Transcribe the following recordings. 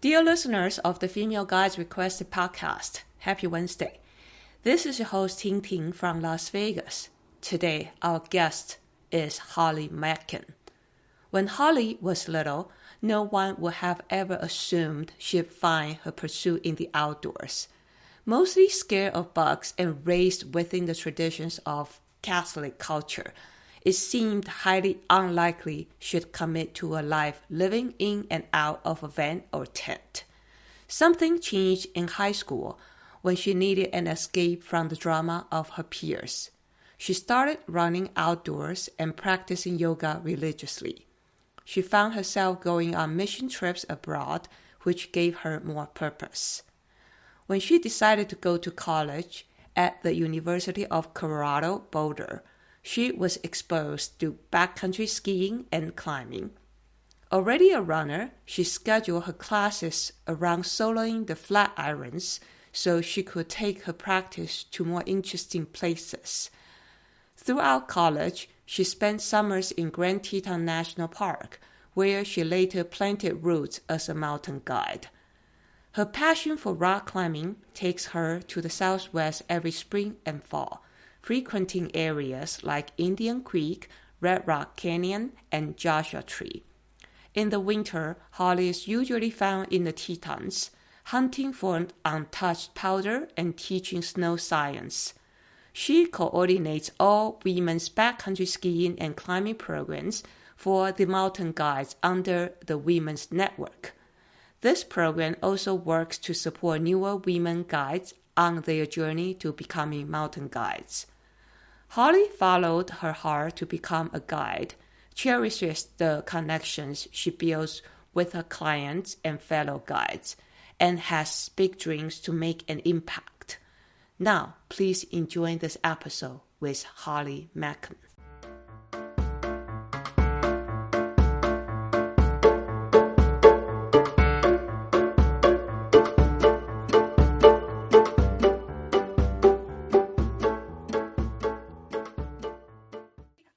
Dear listeners of the Female Guides Requested podcast, happy Wednesday. This is your host Ting Ting from Las Vegas. Today, our guest is Holly Mackin. When Holly was little, no one would have ever assumed she'd find her pursuit in the outdoors. Mostly scared of bugs and raised within the traditions of Catholic culture, it seemed highly unlikely she'd commit to a life living in and out of a van or tent. Something changed in high school when she needed an escape from the drama of her peers. She started running outdoors and practicing yoga religiously. She found herself going on mission trips abroad, which gave her more purpose. When she decided to go to college at the University of Colorado Boulder, she was exposed to backcountry skiing and climbing. Already a runner, she scheduled her classes around soloing the Flatirons so she could take her practice to more interesting places. Throughout college, she spent summers in Grand Teton National Park, where she later planted roots as a mountain guide. Her passion for rock climbing takes her to the Southwest every spring and fall, frequenting areas like Indian Creek, Red Rock Canyon, and Joshua Tree. In the winter, Holly is usually found in the Tetons, hunting for untouched powder and teaching snow science. She coordinates all women's backcountry skiing and climbing programs for the mountain guides under the Women's Network. This program also works to support newer women guides on their journey to becoming mountain guides. Holly followed her heart to become a guide, cherishes the connections she builds with her clients and fellow guides, and has big dreams to make an impact. Now, please enjoy this episode with Holly Mackin.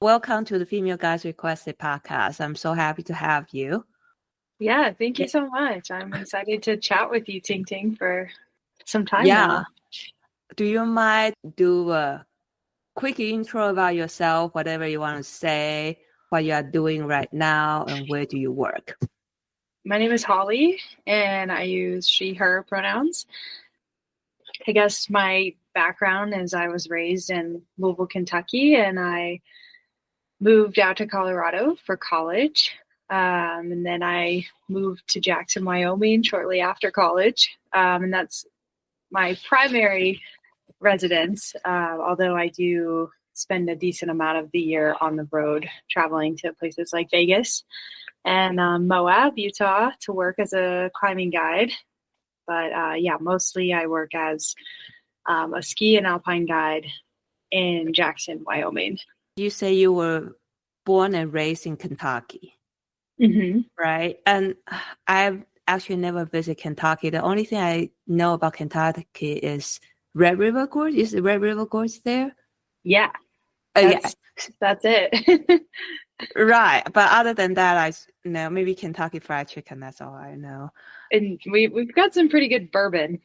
Welcome to the Female Guides Requested podcast. I'm so happy to have you. Yeah, thank you so much. I'm excited to chat with you, Ting Ting, for some time now. Do you mind do a quick intro about yourself, whatever you want to say, what you are doing right now, and where do you work? My name is Holly, and I use she, her pronouns. I guess my background is I was raised in Louisville, Kentucky, and I moved out to Colorado for college. And then I moved to Jackson, Wyoming shortly after college. And that's my primary residence, although I do spend a decent amount of the year on the road traveling to places like Vegas and Moab, Utah to work as a climbing guide. But mostly I work as a ski and alpine guide in Jackson, Wyoming. You say you were born and raised in Kentucky, right? And I've actually never visited Kentucky. The only thing I know about Kentucky is Red River Gorge. Is the Red River Gorge there? Yeah. That's it. Right. But other than that, I know maybe Kentucky Fried Chicken. That's all I know. And we've got some pretty good bourbon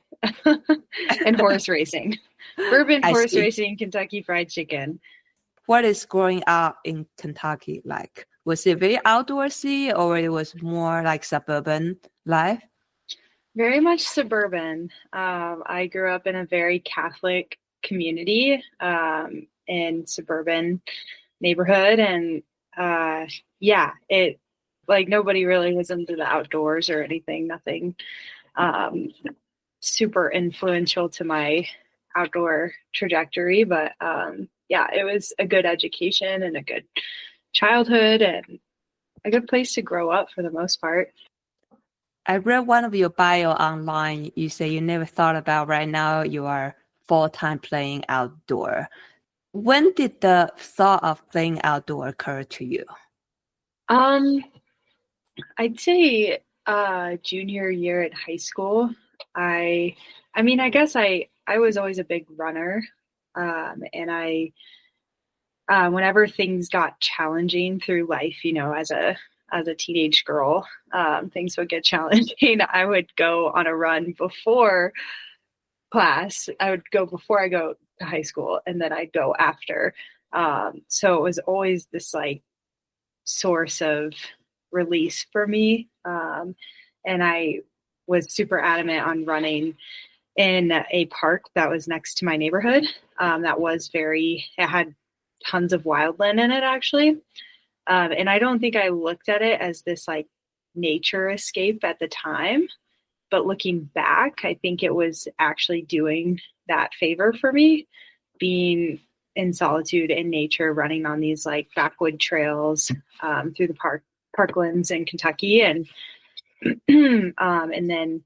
and horse racing. Bourbon, horse racing, Kentucky Fried Chicken. What is growing up in Kentucky like? Was it very outdoorsy or it was more like suburban life? Very much suburban. I grew up in a very Catholic community in suburban neighborhood. And it like nobody really was into the outdoors or anything. Nothing super influential to my outdoor trajectory. But it was a good education and a good childhood and a good place to grow up for the most part. I read one of your bio online. You say you never thought about right now you are full-time playing outdoor. When did the thought of playing outdoor occur to you? I'd say junior year at high school. I guess I was always a big runner. And I whenever things got challenging through life, as a as a teenage girl, things would get challenging. I would go on a run before class. I would go before I go to high school, and then I'd go after. So it was always this like source of release for me. And I was super adamant on running in a park that was next to my neighborhood. It had tons of wildland in it, actually. And I don't think I looked at it as this like nature escape at the time. But looking back, I think it was actually doing that favor for me, being in solitude in nature, running on these like backwood trails through the parklands in Kentucky. And and then,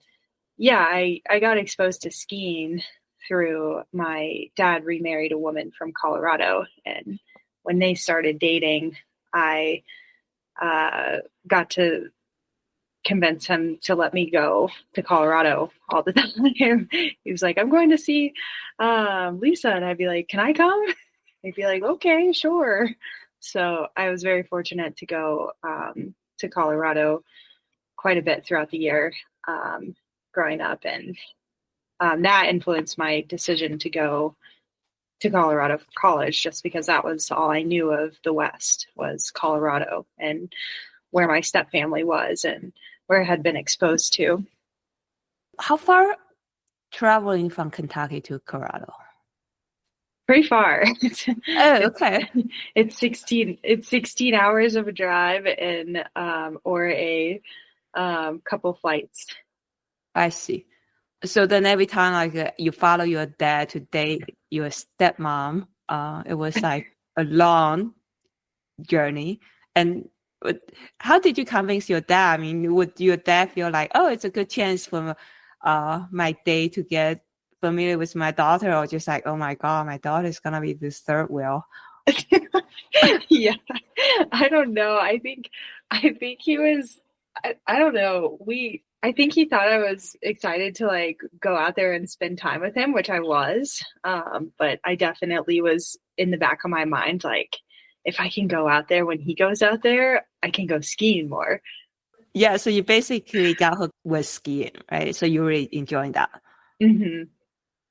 yeah, I got exposed to skiing through my dad remarried a woman from Colorado. And when they started dating, I got to convince him to let me go to Colorado all the time. He was like, I'm going to see Lisa. And I'd be like, can I come? He'd be like, okay, sure. So I was very fortunate to go to Colorado quite a bit throughout the year growing up. And that influenced my decision to go to Colorado for college, just because that was all I knew of the West was Colorado and where my step family was and where I had been exposed to. How far traveling from Kentucky to Colorado? Pretty far. Okay. It's 16 hours of a drive and or a couple flights. I see. So then every time like you follow your dad to date your stepmom, it was like a long journey. And how did you convince your dad? I mean, would your dad feel like, oh, it's a good chance for my date to get familiar with my daughter, or just like, oh my God, my daughter is gonna be this third wheel? Yeah, I don't know. I think he was. I don't know. I think he thought I was excited to like go out there and spend time with him, which I was. But I definitely was in the back of my mind, like, if I can go out there when he goes out there, I can go skiing more. Yeah, so you basically got hooked with skiing, right? So you really enjoying that. Mm-hmm.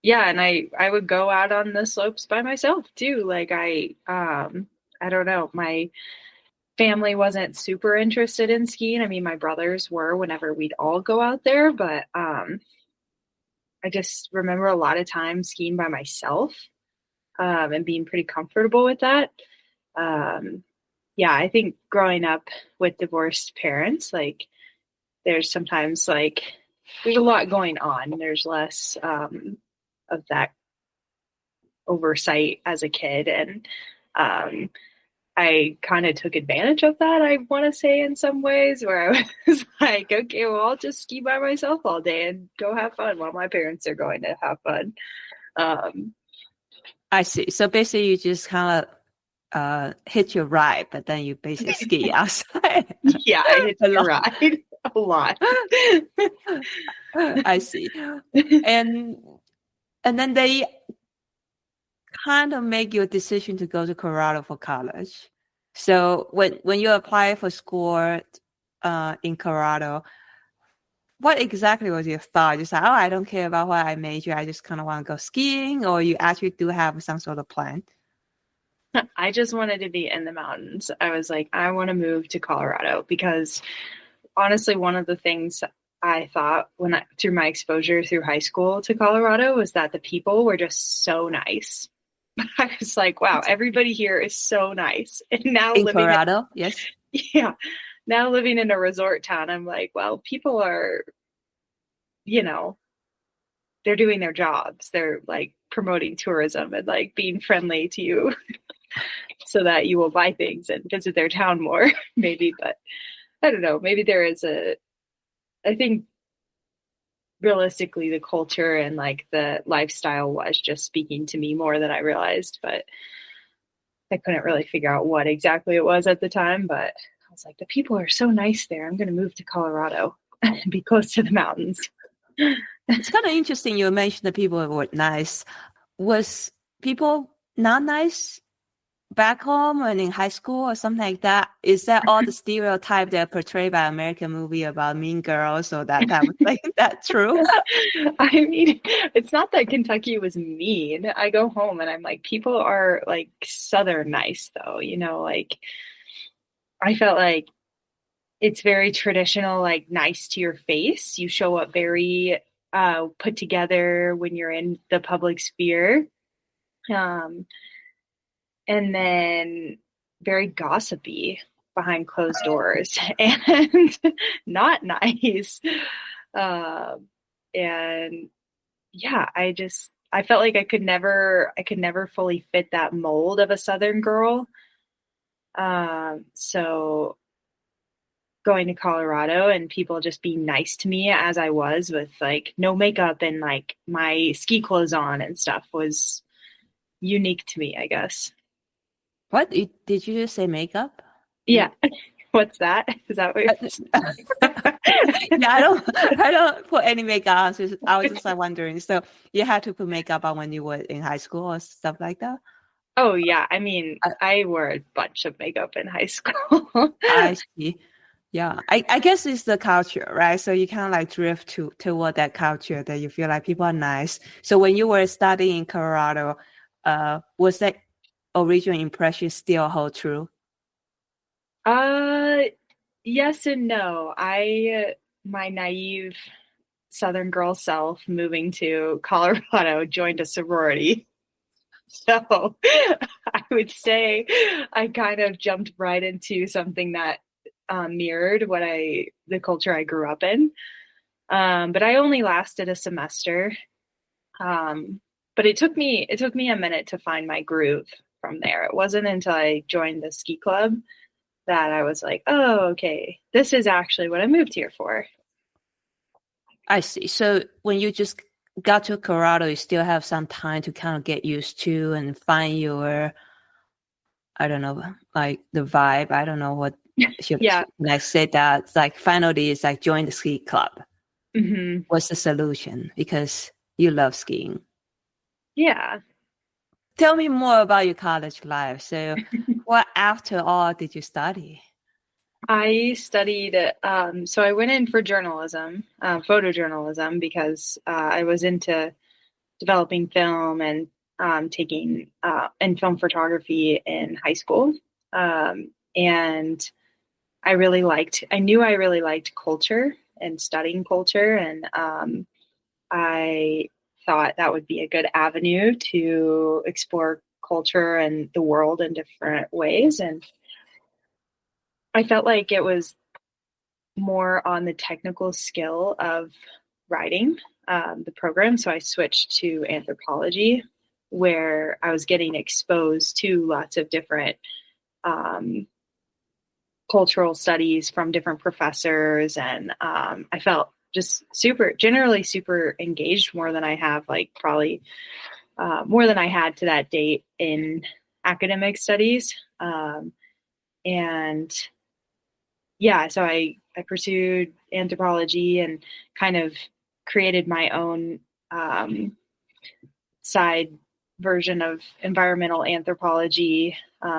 Yeah, and I would go out on the slopes by myself too. Like I don't know, my family wasn't super interested in skiing. I mean, my brothers were whenever we'd all go out there, but I just remember a lot of times skiing by myself and being pretty comfortable with that. Yeah, I think growing up with divorced parents, like there's sometimes like there's a lot going on. There's less of that oversight as a kid, and I kind of took advantage of that, I want to say, in some ways, where I was like, okay, well, I'll just ski by myself all day and go have fun while my parents are going to have fun. I see. So basically you just kind of hit your ride, but then you basically ski outside. Yeah, I hit your ride a lot. I see. And then they kind of make your decision to go to Colorado for college. So when you apply for school in Colorado, what exactly was your thought? Just like, oh, I don't care about what I major. I just kind of want to go skiing, or you actually do have some sort of plan? I just wanted to be in the mountains. I was like, I want to move to Colorado because honestly, one of the things I thought through my exposure through high school to Colorado was that the people were just so nice. I was like, wow, everybody here is so nice. And now in Colorado, yes. Yeah. Now living in a resort town, I'm like, well, people are, they're doing their jobs. They're like promoting tourism and like being friendly to you so that you will buy things and visit their town more, maybe. But I don't know, maybe there is I think realistically the culture and like the lifestyle was just speaking to me more than I realized, but I couldn't really figure out what exactly it was at the time. But I was like, the people are so nice there. I'm going to move to Colorado and be close to the mountains. It's kind of interesting you mentioned the people were nice. Was people not nice back home and in high school or something like that? Is that all the stereotype that are portrayed by American movie about mean girls or that type of thing? That true? I mean, it's not that Kentucky was mean. I go home and I'm like, people are like Southern nice though, like I felt like it's very traditional, like nice to your face. You show up very put together when you're in the public sphere. Um, and then very gossipy behind closed doors and not nice. Um, and yeah, I felt like I could never fully fit that mold of a Southern girl. So going to Colorado and people just being nice to me as I was with like no makeup and like my ski clothes on and stuff was unique to me, I guess. What did you just say? Makeup? Yeah. What's that? Is that what you're Yeah, I don't put any makeup on. So I was just like wondering. So you had to put makeup on when you were in high school or stuff like that? Oh yeah, I mean, I, I wore a bunch of makeup in high school. I see. Yeah, I guess it's the culture, right? So you kind of like drift toward that culture that you feel like people are nice. So when you were studying in Colorado, was that original impression still hold true? Uh, yes and no. My naive Southern girl self moving to Colorado joined a sorority. So I would say I kind of jumped right into something that mirrored the culture I grew up in. But I only lasted a semester. Um, but it took me a minute to find my groove from there. It wasn't until I joined the ski club that I was like, oh, okay, this is actually what I moved here for. I see. So when you just got to Colorado, you still have some time to kind of get used to and find your, I don't know, like the vibe. I don't know what Yeah. when I say that. It's like finally, it's like join the ski club. Hmm. What's the solution? Because you love skiing. Yeah. Tell me more about your college life. So, what after all did you study? I studied, so I went in for journalism, photojournalism, because I was into developing film and taking and film photography in high school. And I knew I really liked culture and studying culture. And I thought that would be a good avenue to explore culture and the world in different ways. And I felt like it was more on the technical skill of writing the program. So I switched to anthropology, where I was getting exposed to lots of different um, cultural studies from different professors. And I felt just generally super engaged more than I have, like probably more than I had to that date in academic studies. And yeah, so I pursued anthropology and kind of created my own side version of environmental anthropology,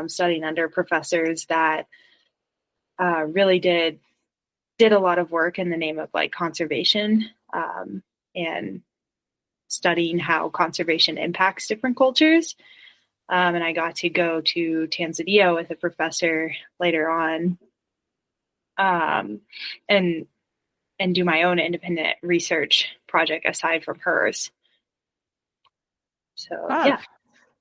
studying under professors that really did a lot of work in the name of like conservation and studying how conservation impacts different cultures. And I got to go to Tanzania with a professor later on, um, and do my own independent research project aside from hers. So Wow. yeah.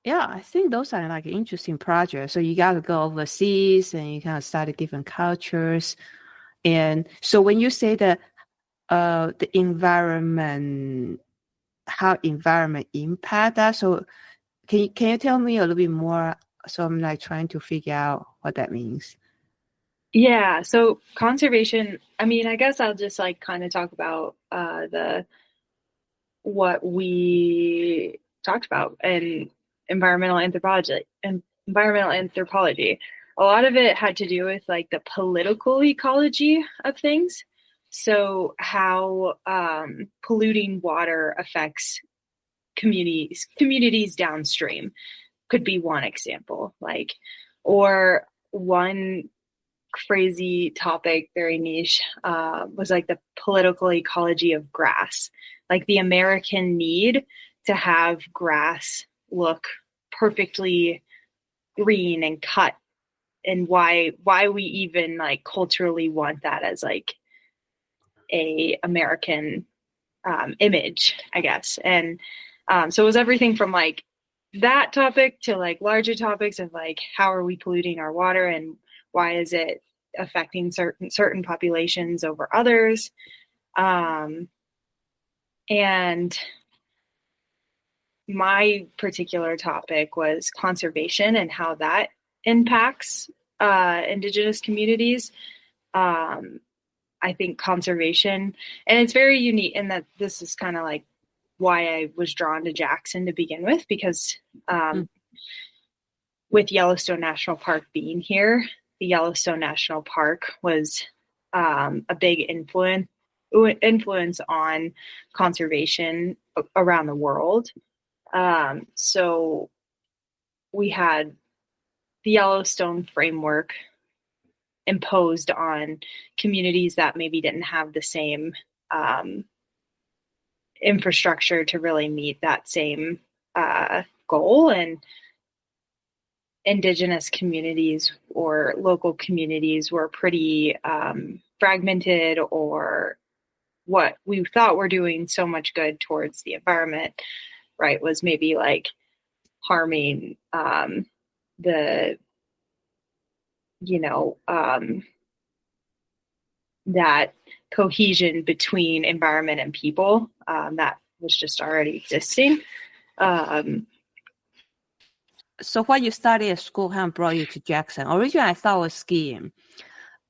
Yeah, I think those are like interesting projects. So you got to go overseas and you kind of study different cultures. And so when you say that the environment, how environment impact that, so can you tell me a little bit more? So I'm like trying to figure out what that means. Yeah, so conservation, I mean, I guess I'll just like kind of talk about the what we talked about in environmental anthropology and environmental anthropology. A lot of it had to do with like the political ecology of things. So how polluting water affects communities downstream. could be one example, like, or one crazy topic, very niche, was like the political ecology of grass, like the American need to have grass look perfectly green and cut, and why we even like culturally want that as like a American image, I guess. And so it was everything from like that topic to like larger topics of like how are we polluting our water and why is it affecting certain populations over others. And my particular topic was conservation and how that impacts Indigenous communities. I think conservation, and it's very unique in that this is kind of like why I was drawn to Jackson to begin with, because with Yellowstone National Park being here, the Yellowstone National Park was a big influence on conservation around the world. So we had the Yellowstone framework imposed on communities that maybe didn't have the same infrastructure to really meet that same goal. And Indigenous communities or local communities were pretty fragmented, or what we thought were doing so much good towards the environment, right, was maybe like harming the, that cohesion between environment and people that was just already existing. So what you studied at school kind of brought you to Jackson. Originally, I thought it was skiing.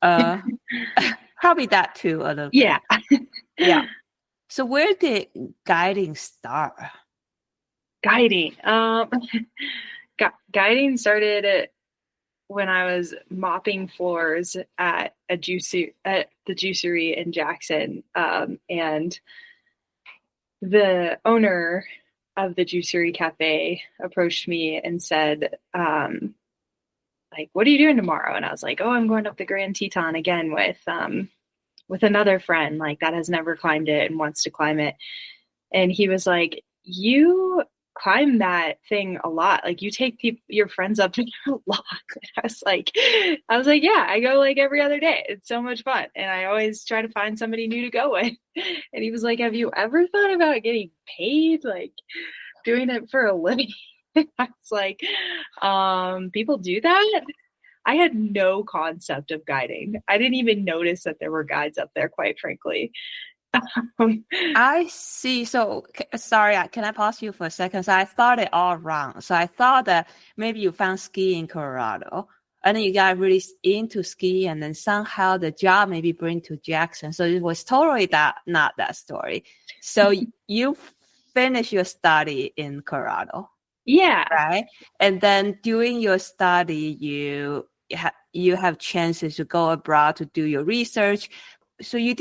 Probably that too, a little bit. Yeah. Yeah. So where did guiding start? Guiding. Guiding started when I was mopping floors at the juicery in Jackson. And the owner of the Juicery Cafe approached me and said, like, what are you doing tomorrow? And I was like, oh, I'm going up the Grand Teton again with another friend, like, that has never climbed it and wants to climb it. And he was like, you climb that thing a lot. Like, you take your friends up there a lot. I was like, yeah, I go like every other day. It's so much fun. And I always try to find somebody new to go with. And he was like, have you ever thought about getting paid, like doing it for a living? I was like, people do that? I had no concept of guiding. I didn't even notice that there were guides up there, quite frankly. I see. So, sorry, can I pause you for a second? So I thought it all wrong. So I thought that maybe you found ski in Colorado, and then you got really into ski, and then somehow the job maybe bring to Jackson. So it was totally not that story. So you finished your study in Colorado. Yeah. Right. And then during your study, you have chances to go abroad to do your research. So you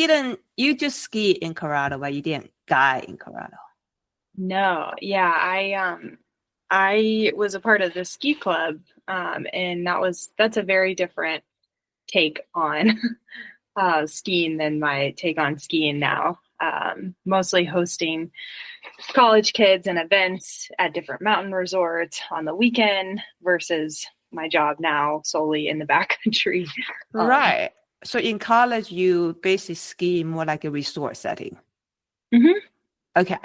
just ski in Colorado, but you didn't guide in Colorado. No. Yeah. I was a part of the ski club. And that's a very different take on skiing than my take on skiing now. Mostly hosting college kids and events at different mountain resorts on the weekend versus my job now solely in the backcountry. Right. So in college, you basically ski more like a resort setting. Mm-hmm. Okay.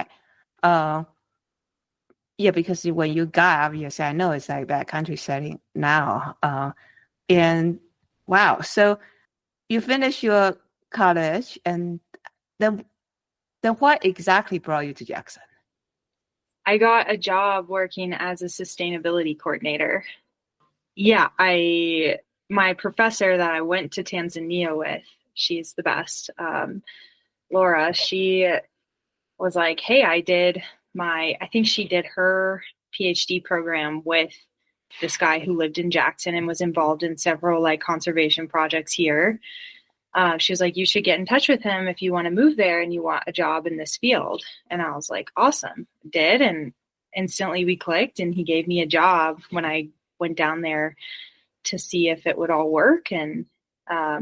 Yeah, because when you guide, obviously, I know it's like backcountry setting now. And wow, so you finish your college, and then what exactly brought you to Jackson? I got a job working as a sustainability coordinator. Yeah, my professor that I went to Tanzania with, she's the best. Laura, she was like, hey, I think she did her PhD program with this guy who lived in Jackson and was involved in several like conservation projects here. She was like, you should get in touch with him if you want to move there and you want a job in this field. And I was like, awesome. Did. instantly we clicked, and he gave me a job when I went down there to see if it would all work, and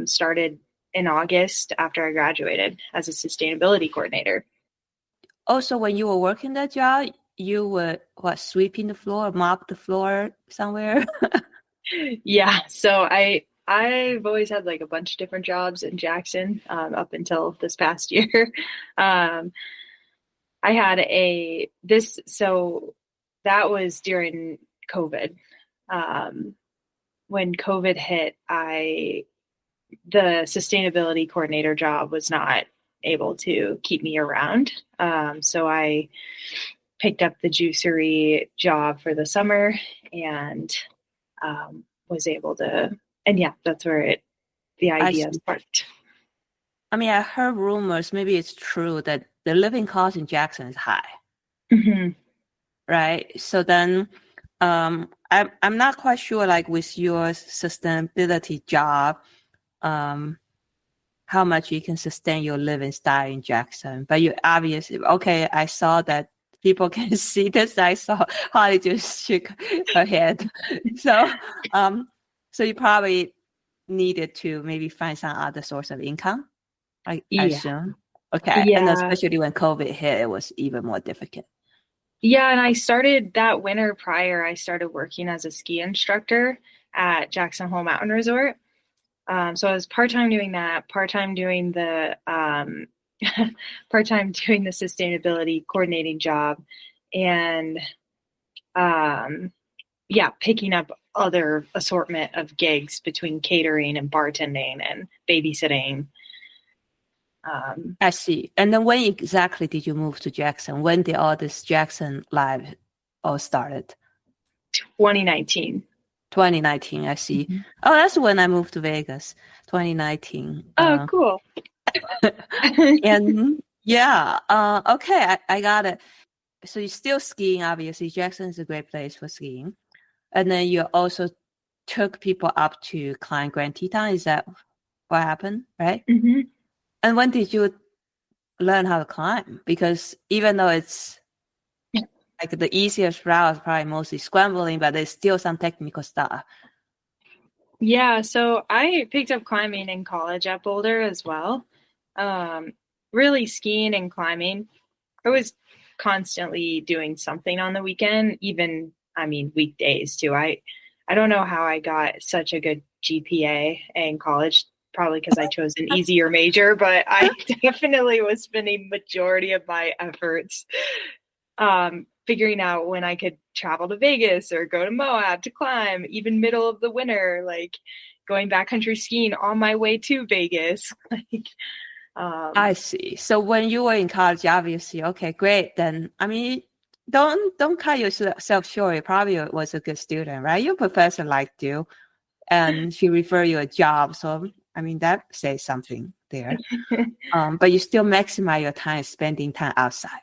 started in August after I graduated as a sustainability coordinator. Also, when you were working that job, you were sweeping the floor, mop the floor somewhere? Yeah, so I've always had like a bunch of different jobs in Jackson up until this past year. Um, I had so that was during COVID. Um, when COVID hit, the sustainability coordinator job was not able to keep me around. So I picked up the juicery job for the summer, and was able to, and yeah, that's where the idea sparked. I mean, I heard rumors, maybe it's true, that the living cost in Jackson is high. Mm-hmm. Right? So then I'm not quite sure, like with your sustainability job, how much you can sustain your living style in Jackson. But you obviously, okay, I saw that people can see this. I saw Holly just shook her head. So, so you probably needed to maybe find some other source of income, I assume. Okay. And Yeah. especially when COVID hit, it was even more difficult. Yeah, and I started that winter prior, I started working as a ski instructor at Jackson Hole Mountain Resort. So I was part-time doing that, part-time doing the part-time doing the sustainability coordinating job, and yeah, picking up other assortment of gigs between catering and bartending and babysitting. I see. And then when exactly did you move to Jackson? When did all this Jackson Live all started? 2019. 2019, I see. Mm-hmm. Oh, that's when I moved to Vegas, 2019. Oh, cool. And yeah, okay, I got it. So you're still skiing, obviously. Jackson is a great place for skiing. And then you also took people up to climb Grand Teton. Is that what happened, right? Mm-hmm. And when did you learn how to climb? Because even though it's like the easiest route is probably mostly scrambling, but there's still some technical stuff. Yeah, so I picked up climbing in college at Boulder as well. Really skiing and climbing. I was constantly doing something on the weekend, even, I mean, weekdays too. I don't know how I got such a good GPA in college, probably because I chose an easier major, but I definitely was spending majority of my efforts figuring out when I could travel to Vegas or go to Moab to climb, even middle of the winter, like going backcountry skiing on my way to Vegas. I see. So when you were in college, obviously, okay, great. Then, I mean, don't cut yourself short. You probably was a good student, right? Your professor liked you, and she referred you a job. So, I mean, that says something there. But you still maximize your time spending time outside,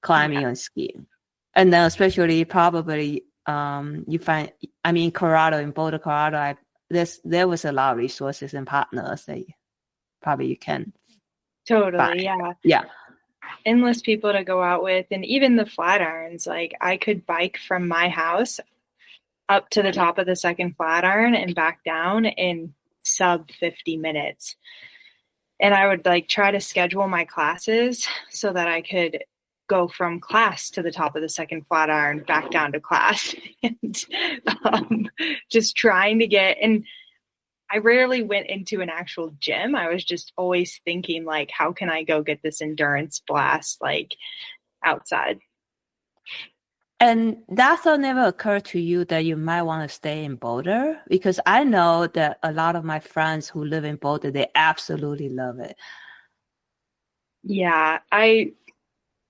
climbing and skiing. And then especially probably you find, I mean, Colorado, in Boulder, Colorado, there was a lot of resources and partners that probably you can Totally, find. yeah. Endless people to go out with, and even the Flatirons. Like I could bike from my house up to the top of the second Flatiron and back down in sub 50 minutes. And I would like try to schedule my classes so that I could go from class to the top of the second Flatiron back down to class, and just trying to get, and I rarely went into an actual gym. I was just always thinking like, how can I go get this endurance blast like outside? And that thought never occurred to you that you might want to stay in Boulder? Because I know that a lot of my friends who live in Boulder, they absolutely love it. Yeah, I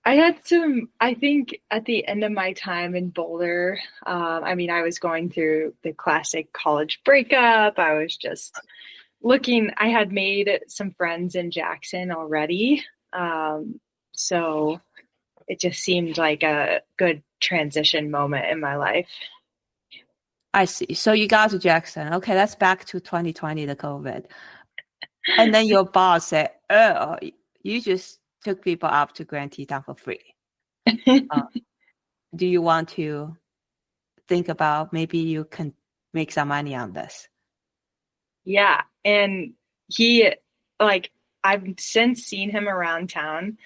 had some, I think at the end of my time in Boulder, I mean, I was going through the classic college breakup. I was just looking, I had made some friends in Jackson already. So it just seemed like a good transition moment in my life. I see. So you got to Jackson. Okay, that's back to 2020, the COVID. And then your boss said, oh, you just took people up to Grand Teton for free. do you want to think about maybe you can make some money on this? Yeah. And he, like, I've since seen him around town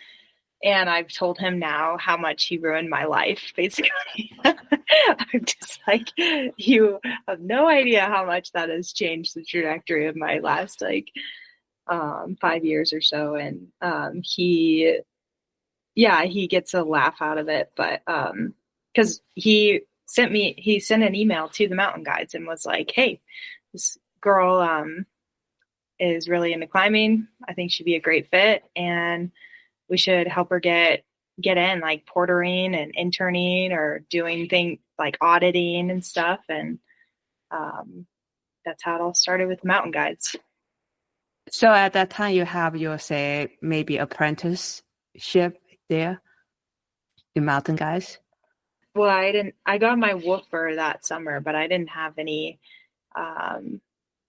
and I've told him now how much he ruined my life, basically. I'm just like, you have no idea how much that has changed the trajectory of my last, like, 5 years or so. And he gets a laugh out of it, but because he sent an email to the mountain guides and was like, hey, this girl is really into climbing. I think she'd be a great fit, and we should help her get in, like portering and interning or doing things like auditing and stuff. And that's how it all started with mountain guides. So at that time, you have your, say, maybe apprenticeship there in mountain guides? Well, I got my woofer that summer, but I didn't have any.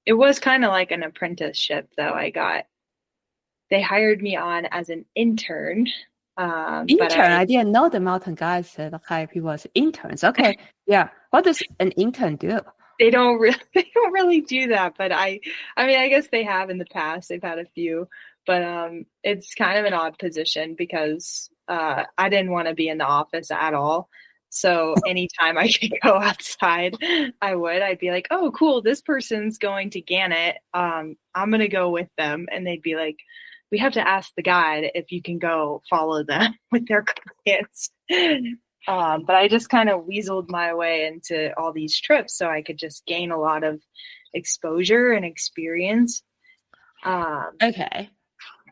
It was kind of like an apprenticeship, though. They hired me on as an intern. But I didn't know the mountain guides said hire people as interns. Okay. Yeah. What does an intern do? They don't really do that, but I mean, I guess they have in the past. They've had a few, but it's kind of an odd position because I didn't want to be in the office at all. So anytime I could go outside, I would. I'd be like, "Oh, cool! This person's going to Gannett. I'm gonna go with them," and they'd be like, "We have to ask the guide if you can go follow them with their clients." But I just kind of weaseled my way into all these trips so I could just gain a lot of exposure and experience. Okay.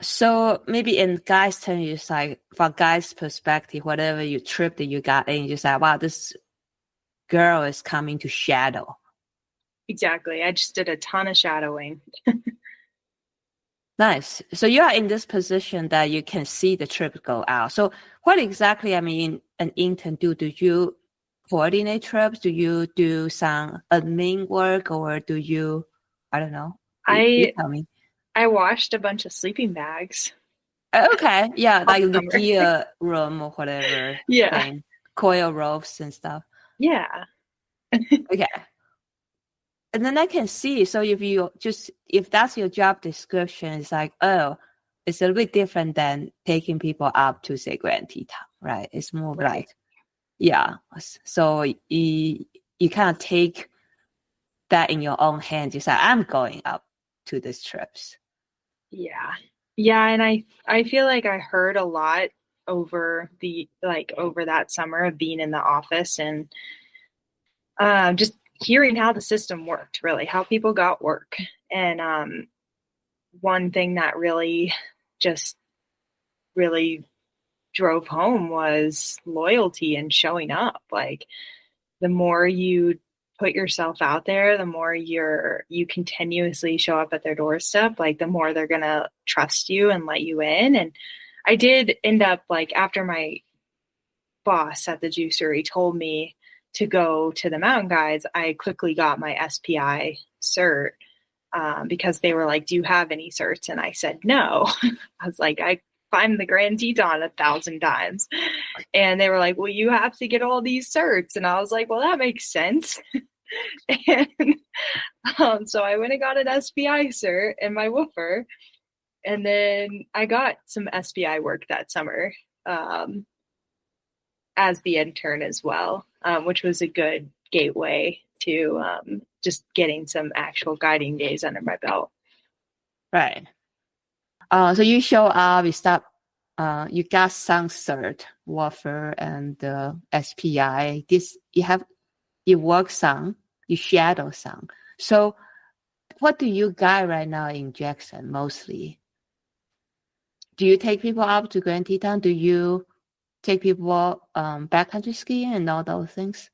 So maybe in guys' term, you just like, from guys' perspective, whatever you trip that you got in, you just like, wow, this girl is coming to shadow. Exactly. I just did a ton of shadowing. Nice. So you are in this position that you can see the trip go out. So what exactly, I mean, an intern do? Do you coordinate trips? Do you do some admin work, or do you, I don't know. You tell me. I washed a bunch of sleeping bags. Okay. Yeah. Like the Summer. gear room or whatever. Yeah. Thing. Coil ropes and stuff. Yeah. Okay. And then I can see, so if that's your job description, it's like, oh, it's a little bit different than taking people up to, say, Grand Teton, right? It's more Right. like, yeah. So you kind of take that in your own hands. You say, I'm going up to these trips. Yeah. Yeah. And I feel like I heard a lot over that summer of being in the office and just hearing how the system worked, really, how people got work. And one thing that really drove home was loyalty and showing up. Like, the more you put yourself out there, the more you continuously show up at their doorstep, like the more they're gonna trust you and let you in. And I did end up, like, after my boss at the juicery told me to go to the mountain guides, I quickly got my SPI cert because they were like, do you have any certs? And I said no. I was like, I climbed the Grand Teton 1,000 times. And they were like, well, you have to get all these certs. And I was like, well, that makes sense. And so I went and got an SPI cert and my woofer. And then I got some SPI work that summer as the intern as well, which was a good gateway to just getting some actual guiding days under my belt. Right. So you show up, you got some cert, woofer and SPI. You work some, you shadow some. So what do you guide right now in Jackson mostly? Do you take people up to Grand Teton? Do you take people backcountry skiing and all those things?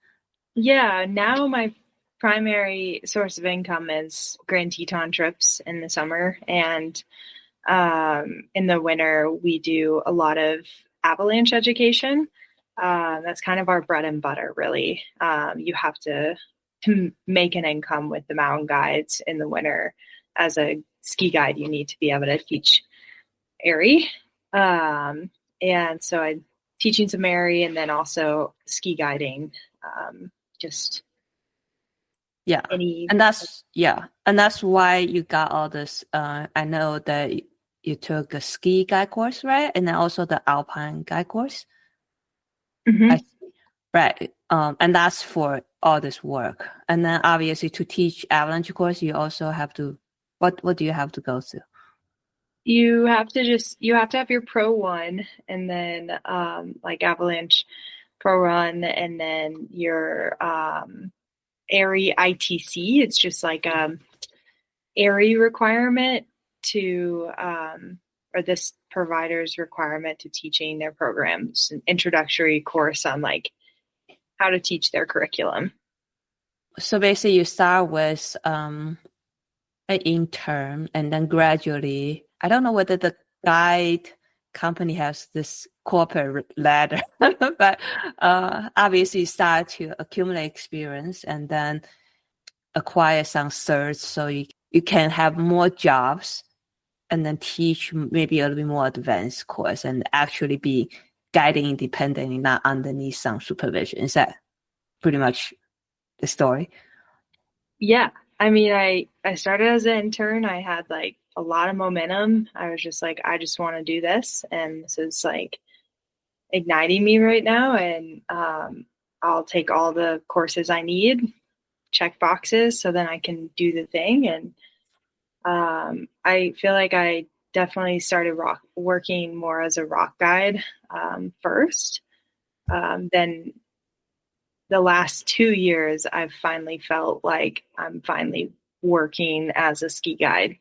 Yeah, now my primary source of income is Grand Teton trips in the summer, and in the winter we do a lot of avalanche education. That's kind of our bread and butter, really. You have to make an income with the mountain guides in the winter. As a ski guide, you need to be able to teach ARI. And so I teaching some Mary, and then also ski guiding. Just Yeah. any. And that's why you got all this. I know that you took a ski guide course, right? And then also the alpine guide course. I Mhm. see. Right. And that's for all this work. And then obviously to teach avalanche course, you also have to, what do you have to go through? You have to have your Pro One, and then like Avalanche Pro Run, and then your ARI ITC. It's just like ARI requirement to or this provider's requirement to teaching their programs, an introductory course on like how to teach their curriculum. So basically you start with an intern and then gradually, I don't know whether the guide company has this corporate ladder, but obviously you start to accumulate experience and then acquire some certs so you can have more jobs and then teach maybe a little bit more advanced course and actually be guiding independently, not underneath some supervision. Is that pretty much the story? Yeah. I mean, I started as an intern. I had like a lot of momentum. I was just like, I just want to do this, and this is like igniting me right now. And I'll take all the courses I need, check boxes, so then I can do the thing. And I feel like I definitely started working more as a rock guide first. Then the last 2 years, I've finally felt like I'm finally working as a ski guide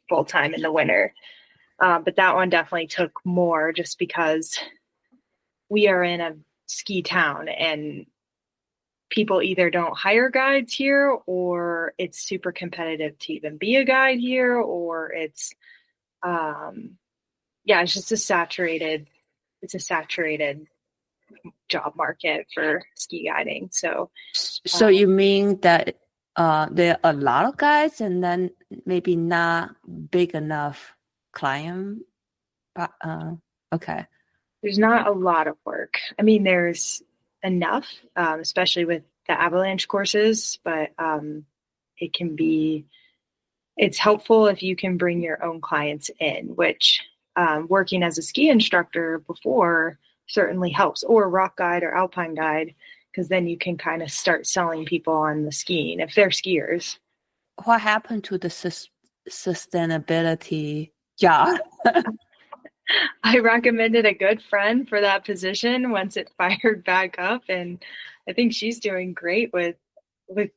full time in the winter. But that one definitely took more just because we are in a ski town and people either don't hire guides here, or it's super competitive to even be a guide here, or um, it's just it's a saturated job market for ski guiding. So you mean that there are a lot of guys and then maybe not big enough client? Okay. There's not a lot of work. I mean, there's enough, especially with the avalanche courses, but it can be, it's helpful if you can bring your own clients in, which working as a ski instructor before certainly helps, or rock guide or alpine guide, because then you can kind of start selling people on the skiing if they're skiers. What happened to the sustainability job? I recommended a good friend for that position once it fired back up, and I think she's doing great with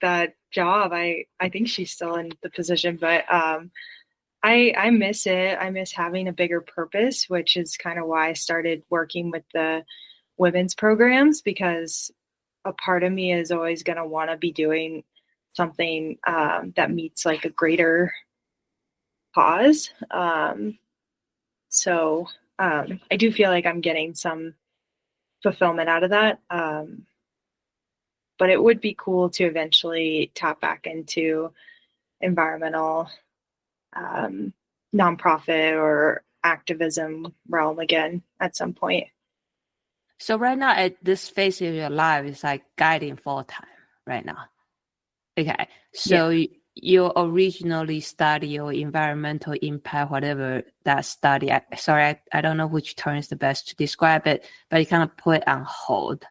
that job. I think she's still in the position, but I miss it. I miss having a bigger purpose, which is kind of why I started working with the women's programs, because a part of me is always going to want to be doing something that meets like a greater cause. So I do feel like I'm getting some fulfillment out of that. But it would be cool to eventually tap back into environmental nonprofit or activism realm again at some point. So right now at this phase of your life, it's like guiding full time right now. Okay. Yeah. So you originally study your environmental impact, whatever that study. I don't know which term is the best to describe it, but you kind of put it on hold.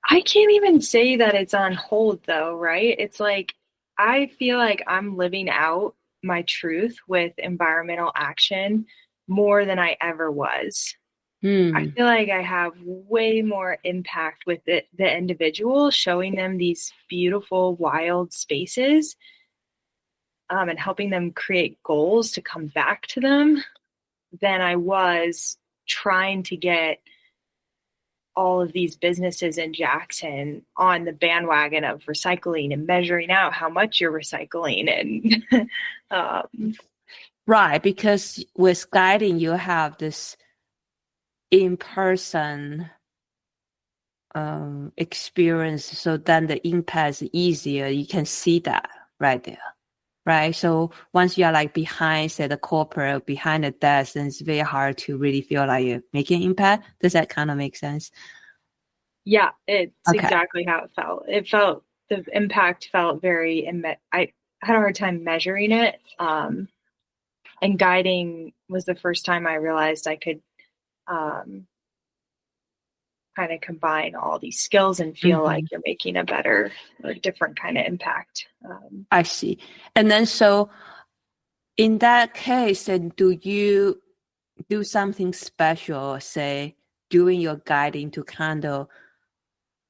I can't even say that it's on hold though, right? It's like I feel like I'm living out my truth with environmental action more than I ever was. I Hmm. feel like I have way more impact with the individual, showing them these beautiful wild spaces, and helping them create goals to come back to them, than I was trying to get all of these businesses in Jackson on the bandwagon of recycling and measuring out how much you're recycling. And Right, because with guiding, you have this in-person experience, so then the impact is easier. You can see that right there, right? So once you are like behind, say the corporate, behind the desk, then it's very hard to really feel like you're making impact. Does that kind of make sense? Yeah, it's Okay. exactly how it felt. The impact felt very, I had a hard time measuring it. And guiding was the first time I realized I could um, kind of combine all these skills and feel like Mm-hmm. you're making a better or different kind of impact. I see. And then so in that case, then do you do something special, say, during your guiding to kind of,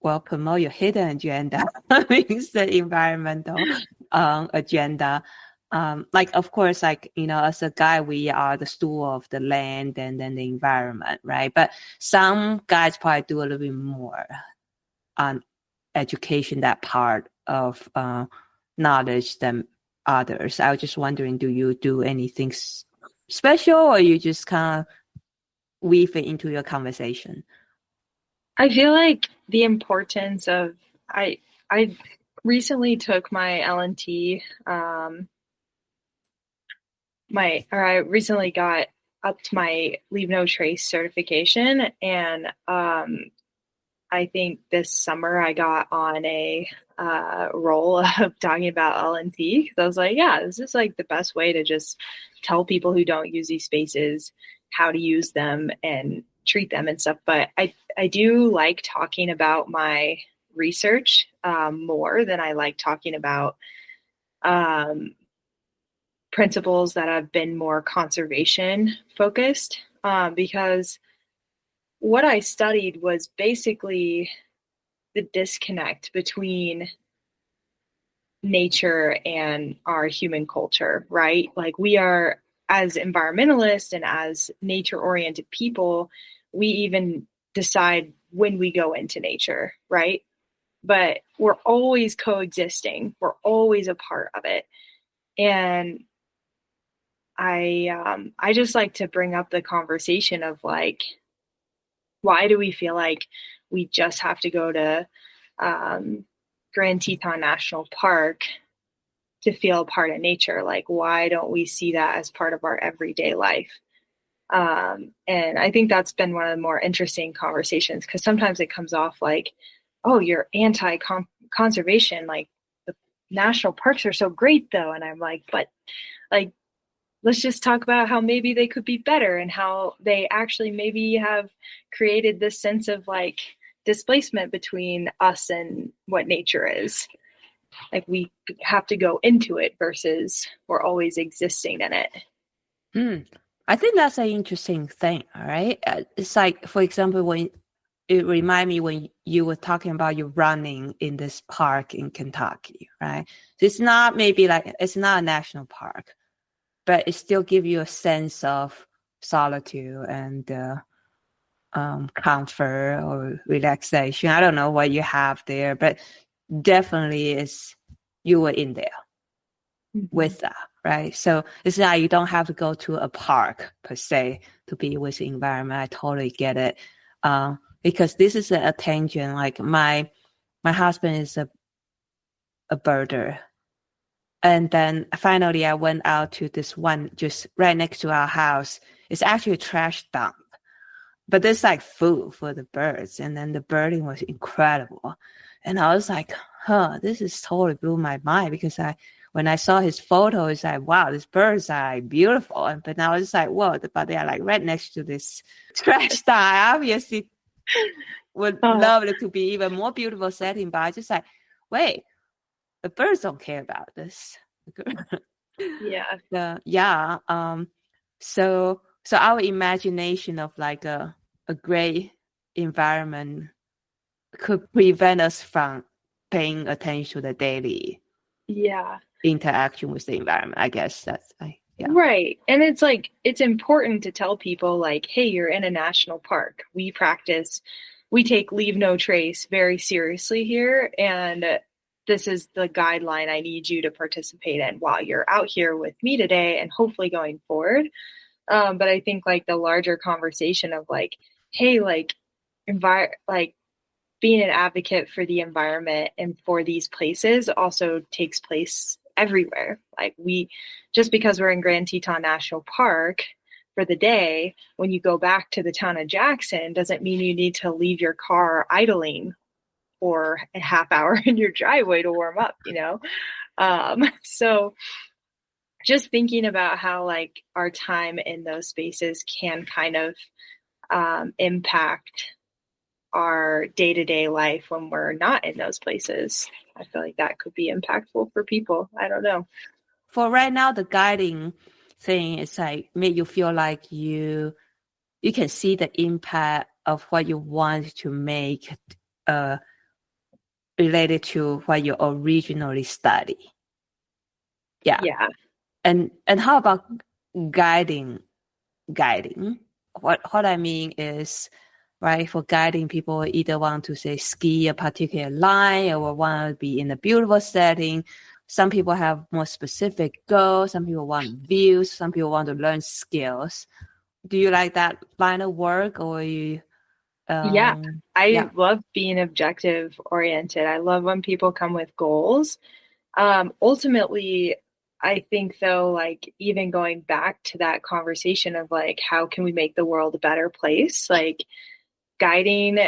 well, promote your hidden agenda, means the environmental agenda. Like, of course, like, as a guide, we are the steward of the land and then the environment, right? But some guides probably do a little bit more on education, that part of knowledge than others. I was just wondering, do you do anything special, or you just kind of weave it into your conversation? I feel like the importance of I recently took my LNT I recently got up to my Leave No Trace certification, and I think this summer I got on a role of talking about LNT because I was like, yeah, this is like the best way to just tell people who don't use these spaces how to use them and treat them and stuff. But I do like talking about my research more than I like talking about um, principles that have been more conservation focused because what I studied was basically the disconnect between nature and our human culture, right? Like we are, as environmentalists and as nature oriented people, we even decide when we go into nature, right? But we're always coexisting, we're always a part of it. And I just like to bring up the conversation of like, why do we feel like we just have to go to um, Grand Teton National Park to feel part of nature? Like, why don't we see that as part of our everyday life? And I think that's been one of the more interesting conversations because sometimes it comes off like, oh, you're anti conservation. Like, the national parks are so great, though. And I'm like, like, let's just talk about how maybe they could be better and how they actually maybe have created this sense of like displacement between us and what nature is. Like we have to go into it versus we're always existing in it. I think that's an interesting thing. All right. It's like, for example, when it remind me when you were talking about you running in this park in Kentucky, right? It's not maybe like, it's not a national park, but it still gives you a sense of solitude and comfort or relaxation. I don't know what you have there, but definitely is you were in there with that, right? So it's like you don't have to go to a park per se to be with the environment. I totally get it. Because this is a tangent. Like my husband is a birder. And then finally I went out to this one just right next to our house. It's actually a trash dump, but there's like food for the birds. And then the birding was incredible. And I was like, this is totally blew my mind because when I saw his photo, it's like, wow, these birds are like beautiful. But now it's like, whoa, but they are like right next to this trash dump. I obviously would Oh, love it to be even more beautiful setting, but I just like, wait, the birds don't care about this. yeah. Yeah. So our imagination of like a great environment could prevent us from paying attention to the daily Yeah. interaction with the environment. I guess yeah. Right. And it's like, it's important to tell people, like, hey, you're in a national park. We take leave no trace very seriously here. And this is the guideline I need you to participate in while you're out here with me today and hopefully going forward. But I think like the larger conversation of like, hey, like, like being an advocate for the environment and for these places also takes place everywhere. Like just because we're in Grand Teton National Park for the day, when you go back to the town of Jackson, doesn't mean you need to leave your car idling for a half hour in your driveway to warm up, So just thinking about how like our time in those spaces can kind of impact our day-to-day life when we're not in those places. I feel like that could be impactful for people. I don't know. For right now, the guiding thing is like make you feel like you can see the impact of what you want to make related to what you originally study. Yeah. And how about guiding? What I mean is, right, for guiding, people either want to say ski a particular line or want to be in a beautiful setting. Some people have more specific goals. Some people want views. Some people want to learn skills. Do you like that line of work, or you? I love being objective oriented. I love when people come with goals. Ultimately, I think though, like even going back to that conversation of like, how can we make the world a better place? Like guiding,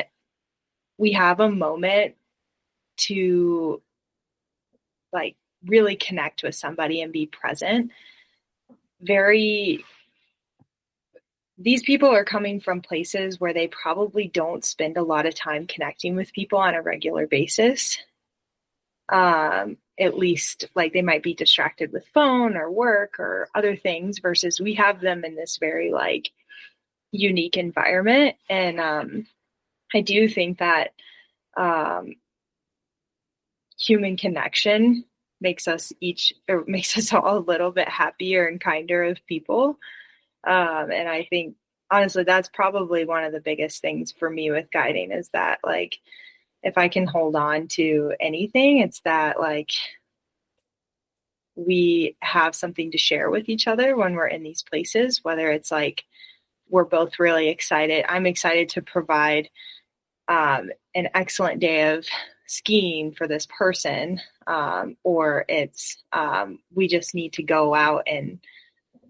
we have a moment to like really connect with somebody and be present. These people are coming from places where they probably don't spend a lot of time connecting with people on a regular basis. At least like they might be distracted with phone or work or other things, versus we have them in this very like unique environment. And I do think that human connection makes us all a little bit happier and kinder of people. And I think honestly, that's probably one of the biggest things for me with guiding is that like, if I can hold on to anything, it's that like we have something to share with each other when we're in these places, whether it's like we're both really excited. I'm excited to provide an excellent day of skiing for this person, or it's we just need to go out and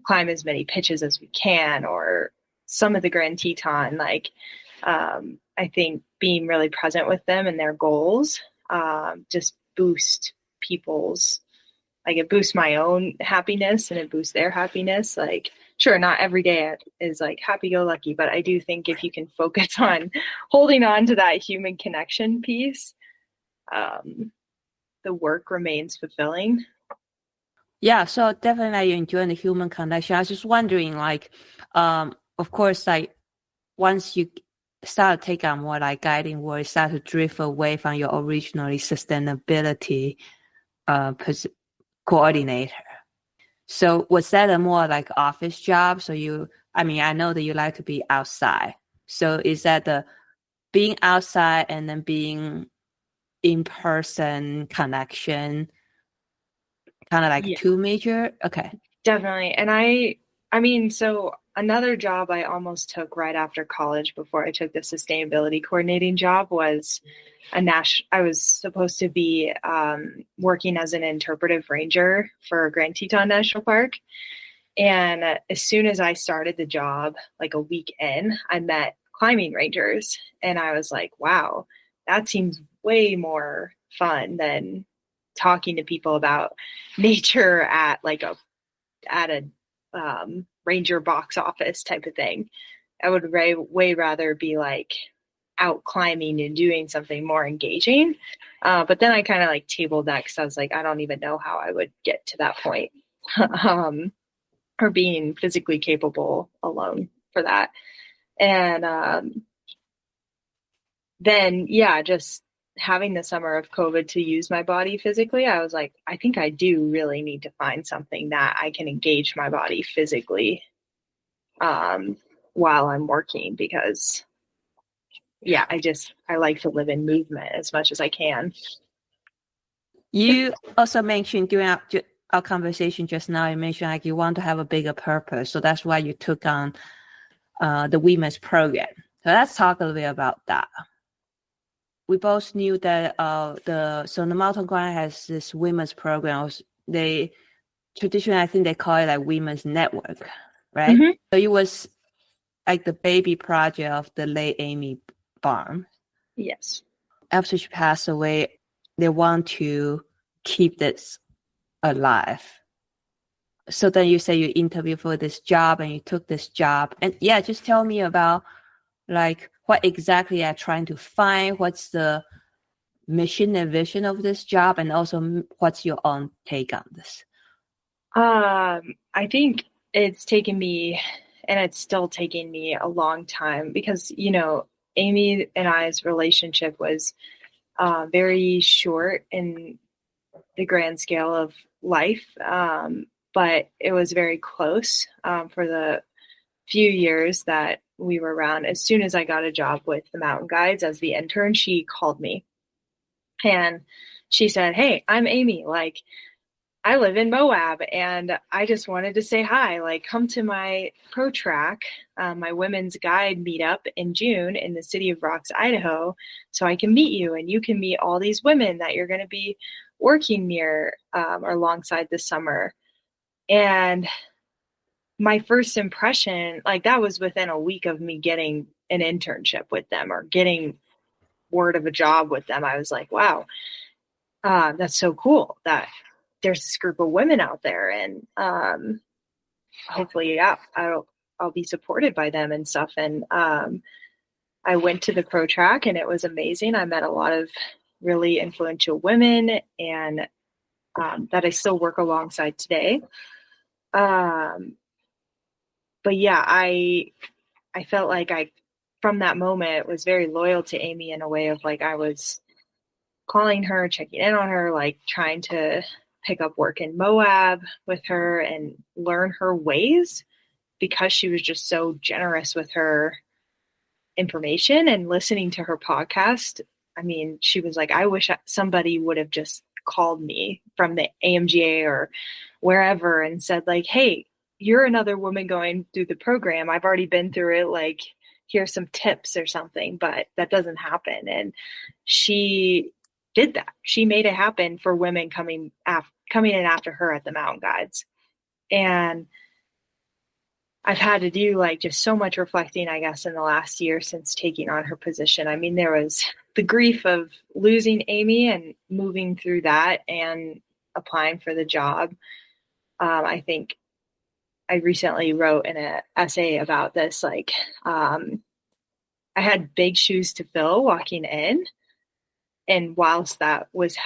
climb as many pitches as we can, or some of the Grand Teton. Like I think being really present with them and their goals just boost people's, like it boosts my own happiness and it boosts their happiness. Like, sure, not every day is like happy-go-lucky, but I do think if you can focus on holding on to that human connection piece, the work remains fulfilling. Yeah, so definitely you enjoy the human connection. I was just wondering, like, of course, like once you start to take on more like guiding work, start to drift away from your originally sustainability coordinator. So was that a more like office job? So I know that you like to be outside. So is that the being outside and then being in-person connection kind of like two major? Okay. Definitely. And I mean, so another job I almost took right after college before I took the sustainability coordinating job was I was supposed to be working as an interpretive ranger for Grand Teton National Park. And as soon as I started the job, like a week in, I met climbing rangers. And I was like, wow, that seems way more fun than talking to people about nature at a ranger box office type of thing. I would way rather be like out climbing and doing something more engaging. But then I kind of like tabled that because I was like, I don't even know how I would get to that point. Or being physically capable alone for that. And then, just having the summer of COVID to use my body physically, I was like, I think I do really need to find something that I can engage my body physically while I'm working, because I like to live in movement as much as I can. You also mentioned during our conversation just now, you mentioned like you want to have a bigger purpose. So that's why you took on the women's program. So let's talk a little bit about that. We both knew that the Mountain Climb has this women's program they traditionally, I think they call it like women's network, right? Mm-hmm. So it was like the baby project of the late Amy Barn. Yes. After she passed away, they want to keep this alive. So then you say you interviewed for this job and you took this job. And yeah, just tell me about like what exactly you're trying to find. What's the mission and vision of this job? And also what's your own take on this? I think it's taken me, and it's still taking me a long time because, Amy and I's relationship was very short in the grand scale of life, but it was very close for the few years that we were around. As soon as I got a job with the Mountain Guides as the intern, she called me and she said, "Hey, I'm Amy. Like, I live in Moab and I just wanted to say hi. Like, come to my pro track, my women's guide meetup in June in the city of Rocks, Idaho, so I can meet you and you can meet all these women that you're going to be working near or alongside this summer." And my first impression, like that was within a week of me getting an internship with them or getting word of a job with them. I was like, wow, that's so cool that there's this group of women out there, and hopefully, yeah, I'll be supported by them and stuff. And I went to the pro track, and it was amazing. I met a lot of really influential women, and that I still work alongside today. But yeah, I felt like from that moment, was very loyal to Amy in a way of like I was calling her, checking in on her, like trying to pick up work in Moab with her and learn her ways because she was just so generous with her information and listening to her podcast. I mean, she was like, I wish somebody would have just called me from the AMGA or wherever and said like, hey, you're another woman going through the program. I've already been through it. Like, here's some tips or something, but that doesn't happen. And she did that. She made it happen for women coming in after her at the Mountain Guides. And I've had to do like just so much reflecting, I guess, in the last year since taking on her position. I mean, there was the grief of losing Amy and moving through that and applying for the job. I think I recently wrote in an essay about this, like, I had big shoes to fill walking in. And whilst that was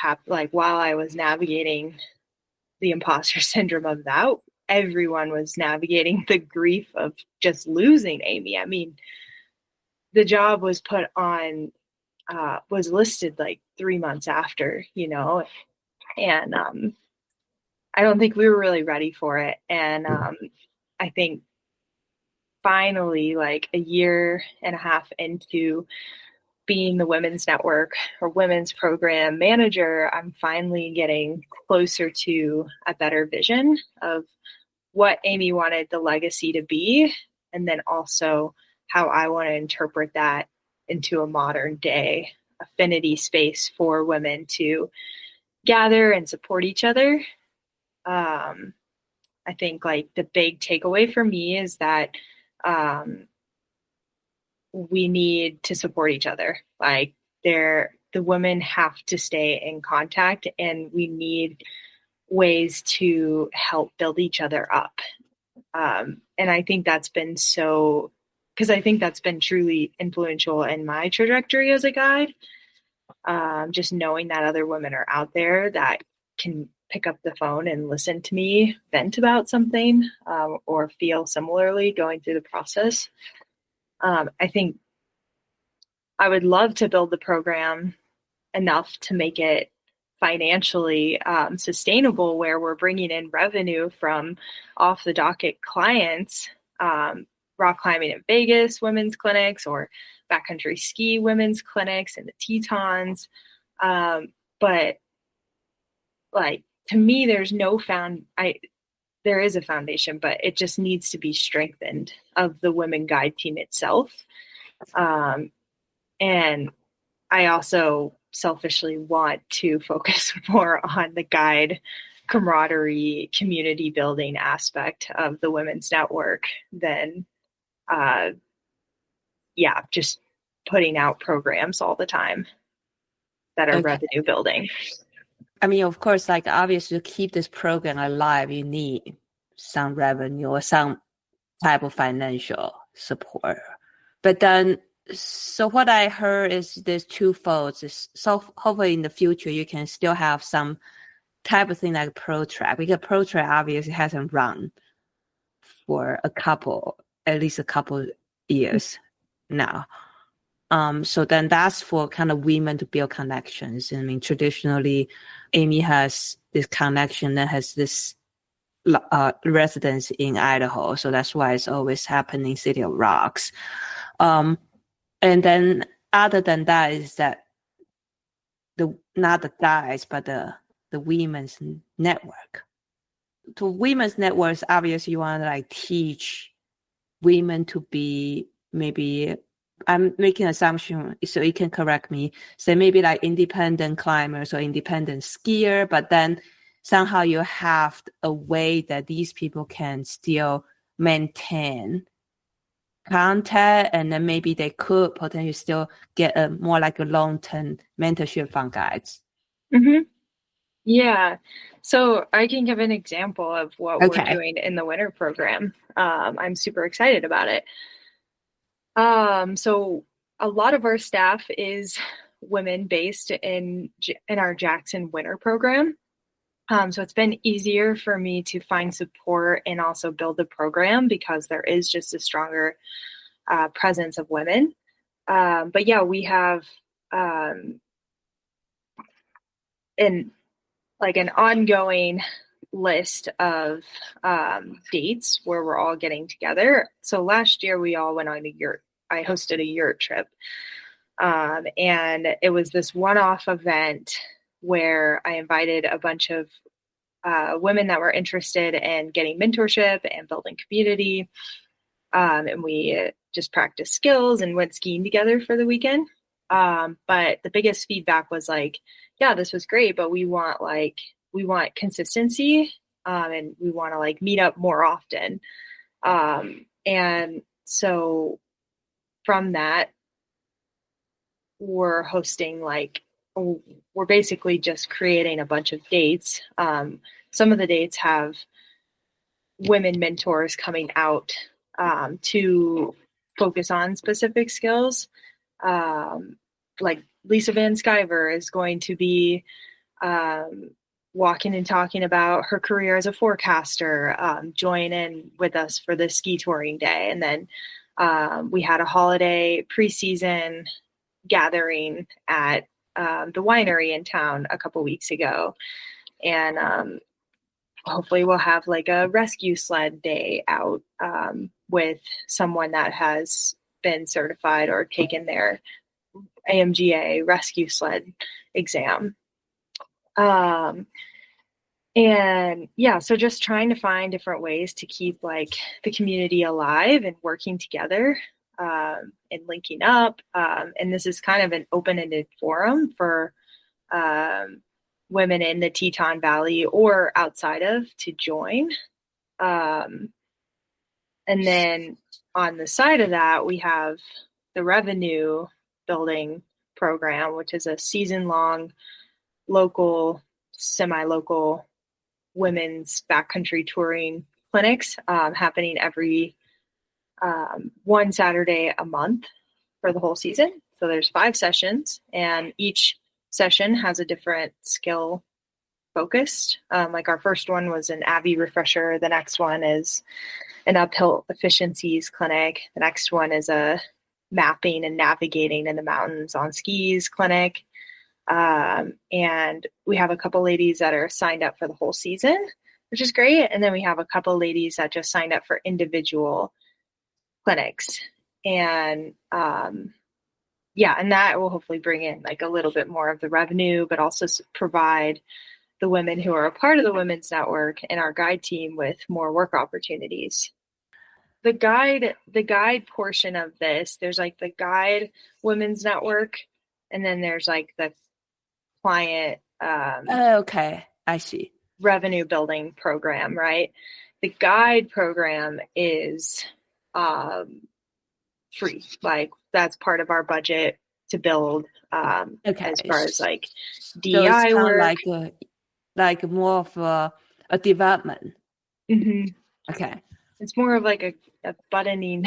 while I was navigating the imposter syndrome of that, everyone was navigating the grief of just losing Amy. I mean, the job was put on, was listed like 3 months after, and I don't think we were really ready for it. And I think finally, like a year and a half into being the women's network or women's program manager, I'm finally getting closer to a better vision of what Amy wanted the legacy to be, and then also how I want to interpret that into a modern day affinity space for women to gather and support each other. I think like the big takeaway for me is that we need to support each other. Like the women have to stay in contact, and we need ways to help build each other up. And I think that's been because I think that's been truly influential in my trajectory as a guide. Just knowing that other women are out there that can pick up the phone and listen to me vent about something, or feel similarly going through the process. I think I would love to build the program enough to make it financially sustainable, where we're bringing in revenue from off the docket clients, rock climbing in Vegas women's clinics or backcountry ski women's clinics in the Tetons. But like, to me, there is a foundation, but it just needs to be strengthened of the women guide team itself. And I also selfishly want to focus more on the guide camaraderie, community building aspect of the women's network than, just putting out programs all the time that are Okay. revenue building. I mean, of course, like obviously to keep this program alive, you need some revenue or some type of financial support. But then, so what I heard is there's twofold. So hopefully in the future, you can still have some type of thing like Pro Track, because Pro Track obviously hasn't run for at least a couple years now. So then that's for kind of women to build connections. I mean, traditionally, Amy has this connection that has this residence in Idaho. So that's why it's always happening City of Rocks. And then other than that is that not the guys, but the women's network. To women's networks, obviously you want to like teach women to be maybe, I'm making an assumption, so you can correct me, say maybe like independent climbers or independent skier, but then somehow you have a way that these people can still maintain contact, and then maybe they could potentially still get a more like a long-term mentorship from guides. Mm-hmm. Yeah. So I can give an example of what we're doing in the winter program. I'm super excited about it. So a lot of our staff is women based in our Jackson winter program. So it's been easier for me to find support and also build the program because there is just a stronger presence of women. But yeah, we have an ongoing list of dates where we're all getting together. So last year we all went on I hosted a yurt trip. And it was this one-off event where I invited a bunch of women that were interested in getting mentorship and building community. And we just practiced skills and went skiing together for the weekend. But the biggest feedback was like, yeah, this was great, but we want consistency, and we want to like meet up more often. And so from that, we're basically just creating a bunch of dates. Some of the dates have women mentors coming out to focus on specific skills. Like Lisa Van Skyver is going to be walking and talking about her career as a forecaster, join in with us for the ski touring day. And then we had a holiday preseason gathering at the winery in town a couple weeks ago. And hopefully we'll have like a rescue sled day out with someone that has been certified or taken their AMGA rescue sled exam. And yeah, so just trying to find different ways to keep like the community alive and working together and linking up. And this is kind of an open-ended forum for women in the Teton Valley or outside of to join. And then on the side of that, we have the revenue building program, which is a season-long local, semi-local women's backcountry touring clinics happening every one Saturday a month for the whole season. So there's 5 sessions, and each session has a different skill focused. Like our first one was an Abbey refresher. The next one is an uphill efficiencies clinic. The next one is a mapping and navigating in the mountains on skis clinic. And we have a couple ladies that are signed up for the whole season, which is great. And then we have a couple ladies that just signed up for individual clinics. And and that will hopefully bring in like a little bit more of the revenue, but also provide the women who are a part of the women's network and our guide team with more work opportunities. The guide portion of this, there's like the guide women's network, and then there's like the client. Okay, I see. revenue building program, right? The guide program is free. Like that's part of our budget to build Okay. as far as like So it's DI kind of work. like more of a development. Mm-hmm. Okay. It's more of like a buttoning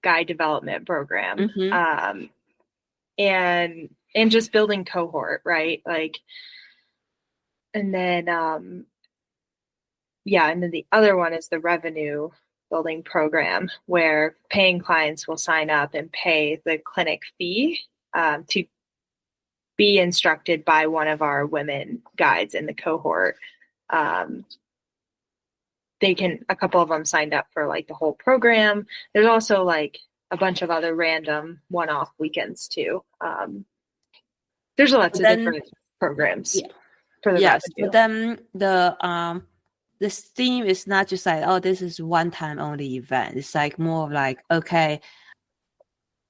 guide development program. Mm-hmm. And just building cohort, right? Like, and then and then the other one is the revenue building program where paying clients will sign up and pay the clinic fee to be instructed by one of our women guides in the cohort. A couple of them signed up for like the whole program. There's also like a bunch of other random one-off weekends too. There's lots of different programs for the yes, revenue. but then the theme is not just like, oh, this is one time only event. It's like more of like, okay,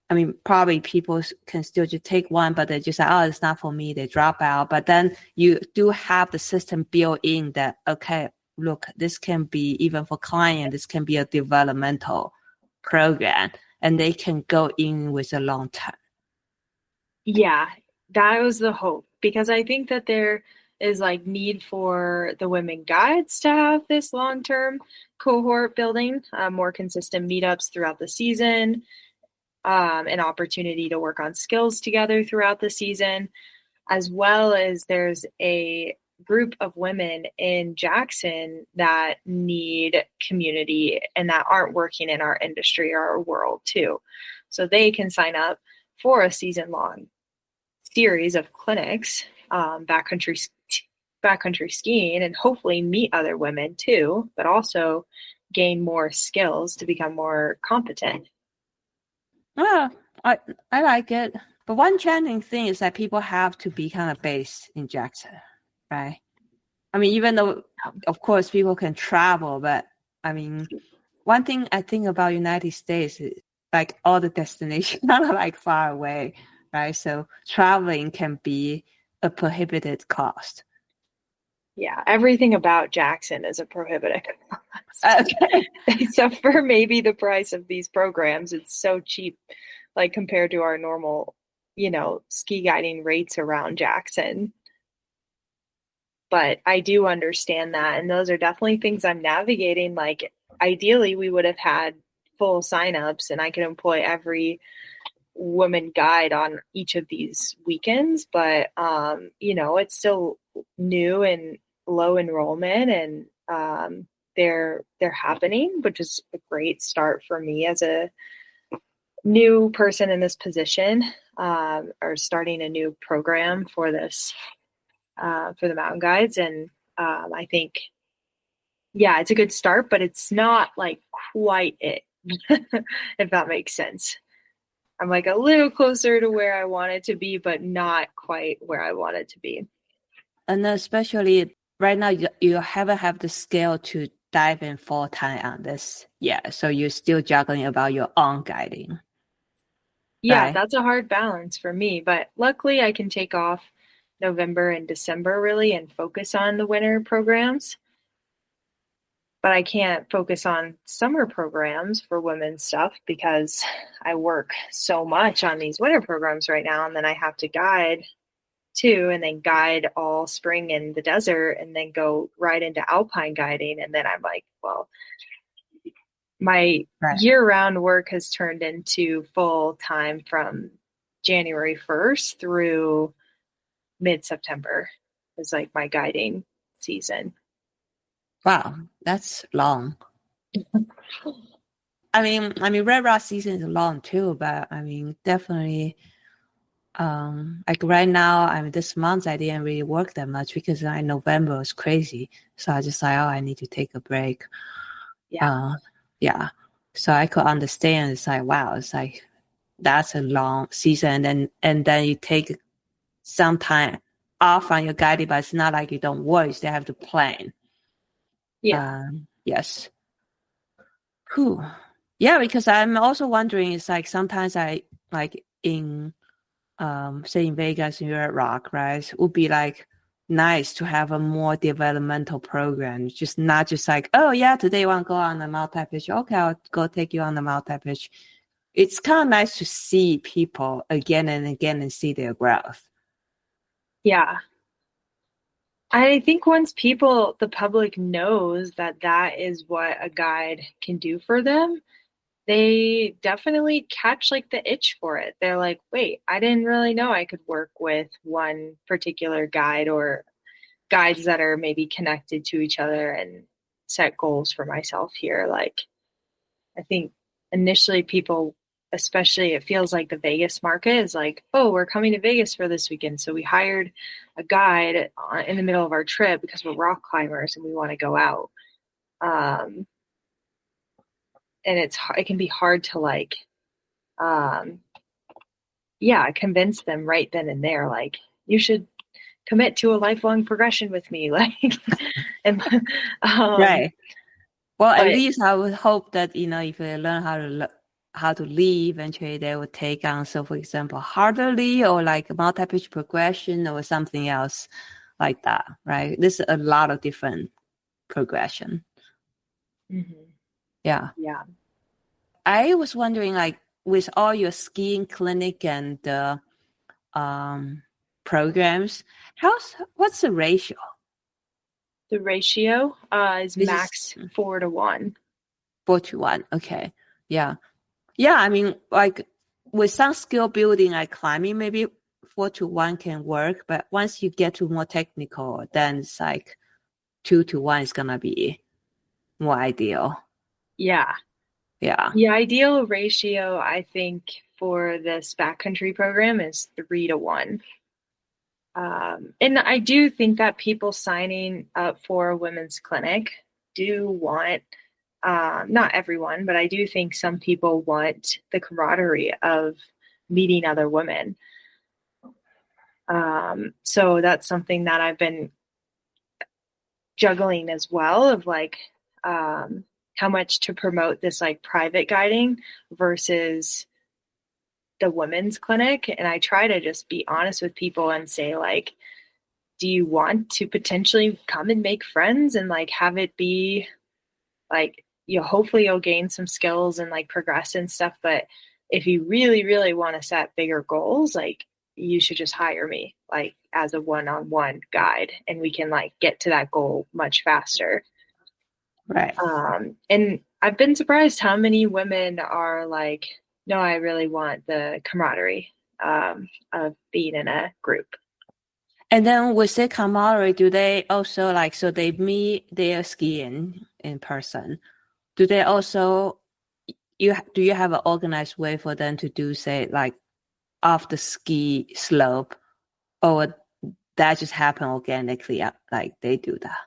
I mean, probably people can still just take one, but they just like, oh, it's not for me. They drop out. But then you do have the system built in that, okay, look, this can be even for client, this can be a developmental program, and they can go in with a long term. Yeah, that was the hope because I think that there is like need for the women guides to have this long-term cohort building, more consistent meetups throughout the season, an opportunity to work on skills together throughout the season, as well as there's a group of women in Jackson that need community and that aren't working in our industry or our world too. So they can sign up for a season-long series of clinics, backcountry skiing, and hopefully meet other women too, but also gain more skills to become more competent. I like it. But one challenging thing is that people have to be kind of based in Jackson, right? I mean, even though, of course, people can travel, but I mean, one thing I think about United States is like all the destinations are like far away, right? So traveling can be a prohibited cost. Yeah, everything about Jackson is a prohibitive cost. Okay. Except for maybe the price of these programs. It's so cheap, like compared to our normal, ski guiding rates around Jackson. But I do understand that. And those are definitely things I'm navigating. Like, ideally, we would have had full signups and I could employ every woman guide on each of these weekends. But, it's still new and low enrollment and they're happening, which is a great start for me as a new person in this position, or starting a new program for this, for the mountain guides. And I think, it's a good start, but it's not like quite it, if that makes sense. I'm like a little closer to where I wanted to be, but not quite where I wanted to be. And especially right now, you haven't have the skill to dive in full time on this. Yeah. So you're still juggling about your own guiding. Yeah, Right? that's a hard balance for me, but luckily I can take off November and December really and focus on the winter programs. But I can't focus on summer programs for women's stuff because I work so much on these winter programs right now. And then I have to guide too, and then guide all spring in the desert and then go right into alpine guiding. And then I'm like, well, my year-round work has turned into full time from January 1st through mid-September is like my guiding season. Wow, that's long. I mean, Red Rock season is long too, but I mean, definitely, like right now, this month I didn't really work that much because November was crazy. So I just like, oh, I need to take a break. Yeah. Yeah. So I could understand. It's like, wow, it's like, that's a long season. And then you take some time off on your guiding, but it's not like you don't work. You still have to plan. Yeah. Yes. Cool. Yeah, because I'm also wondering, it's like sometimes I like in say in Vegas, in Red Rock, right? Would be like nice to have a more developmental program. Just not just like, oh yeah, today you want to go on the multi-pitch. Okay, I'll go take you on the multi-pitch. It's kind of nice to see people again and again and see their growth. Yeah. I think once the public knows that that is what a guide can do for them, they definitely catch like the itch for it. They're like, wait, I didn't really know I could work with one particular guide or guides that are maybe connected to each other and set goals for myself here. Like, I think initially people, especially it feels like the Vegas market is like, oh, we're coming to Vegas for this weekend. So we hired a guide in the middle of our trip because we're rock climbers and we want to go out. And it can be hard to like, convince them right then and there, like, you should commit to a lifelong progression with me. Like, and, Right. Well, at but least I would hope that, if they learn how to lead, eventually they will take on, so for example, harder lead or like a multi-pitch progression or something else like that, right? There's a lot of different progression. mhm, Yeah. yeah. I was wondering, like, with all your skiing clinic and programs, what's the ratio? The ratio is This max is 4-1. 4-1. Okay. Yeah. Yeah. I mean, like with some skill building, like climbing, maybe 4-1 can work. But once you get to more technical, then it's like 2-1 is going to be more ideal. Yeah. Yeah. The ideal ratio, I think, for this backcountry program is 3-1. And I do think that people signing up for a women's clinic do want, not everyone, but I do think some people want the camaraderie of meeting other women. So that's something that I've been juggling as well, of like how much to promote this like private guiding versus the women's clinic. And I try to just be honest with people and say, like, do you want to potentially come and make friends and like have it be like, hopefully you'll gain some skills and like progress and stuff. But if you really, really want to set bigger goals, like, you should just hire me like as a one-on-one guide and we can like get to that goal much faster. Right. And I've been surprised how many women are like, no, I really want the camaraderie of being in a group. And then with the camaraderie, do they also like, so they meet, they are skiing in person. Do they also, do you have an organized way for them to do, say, like off the ski slope, or that just happen organically, like they do that?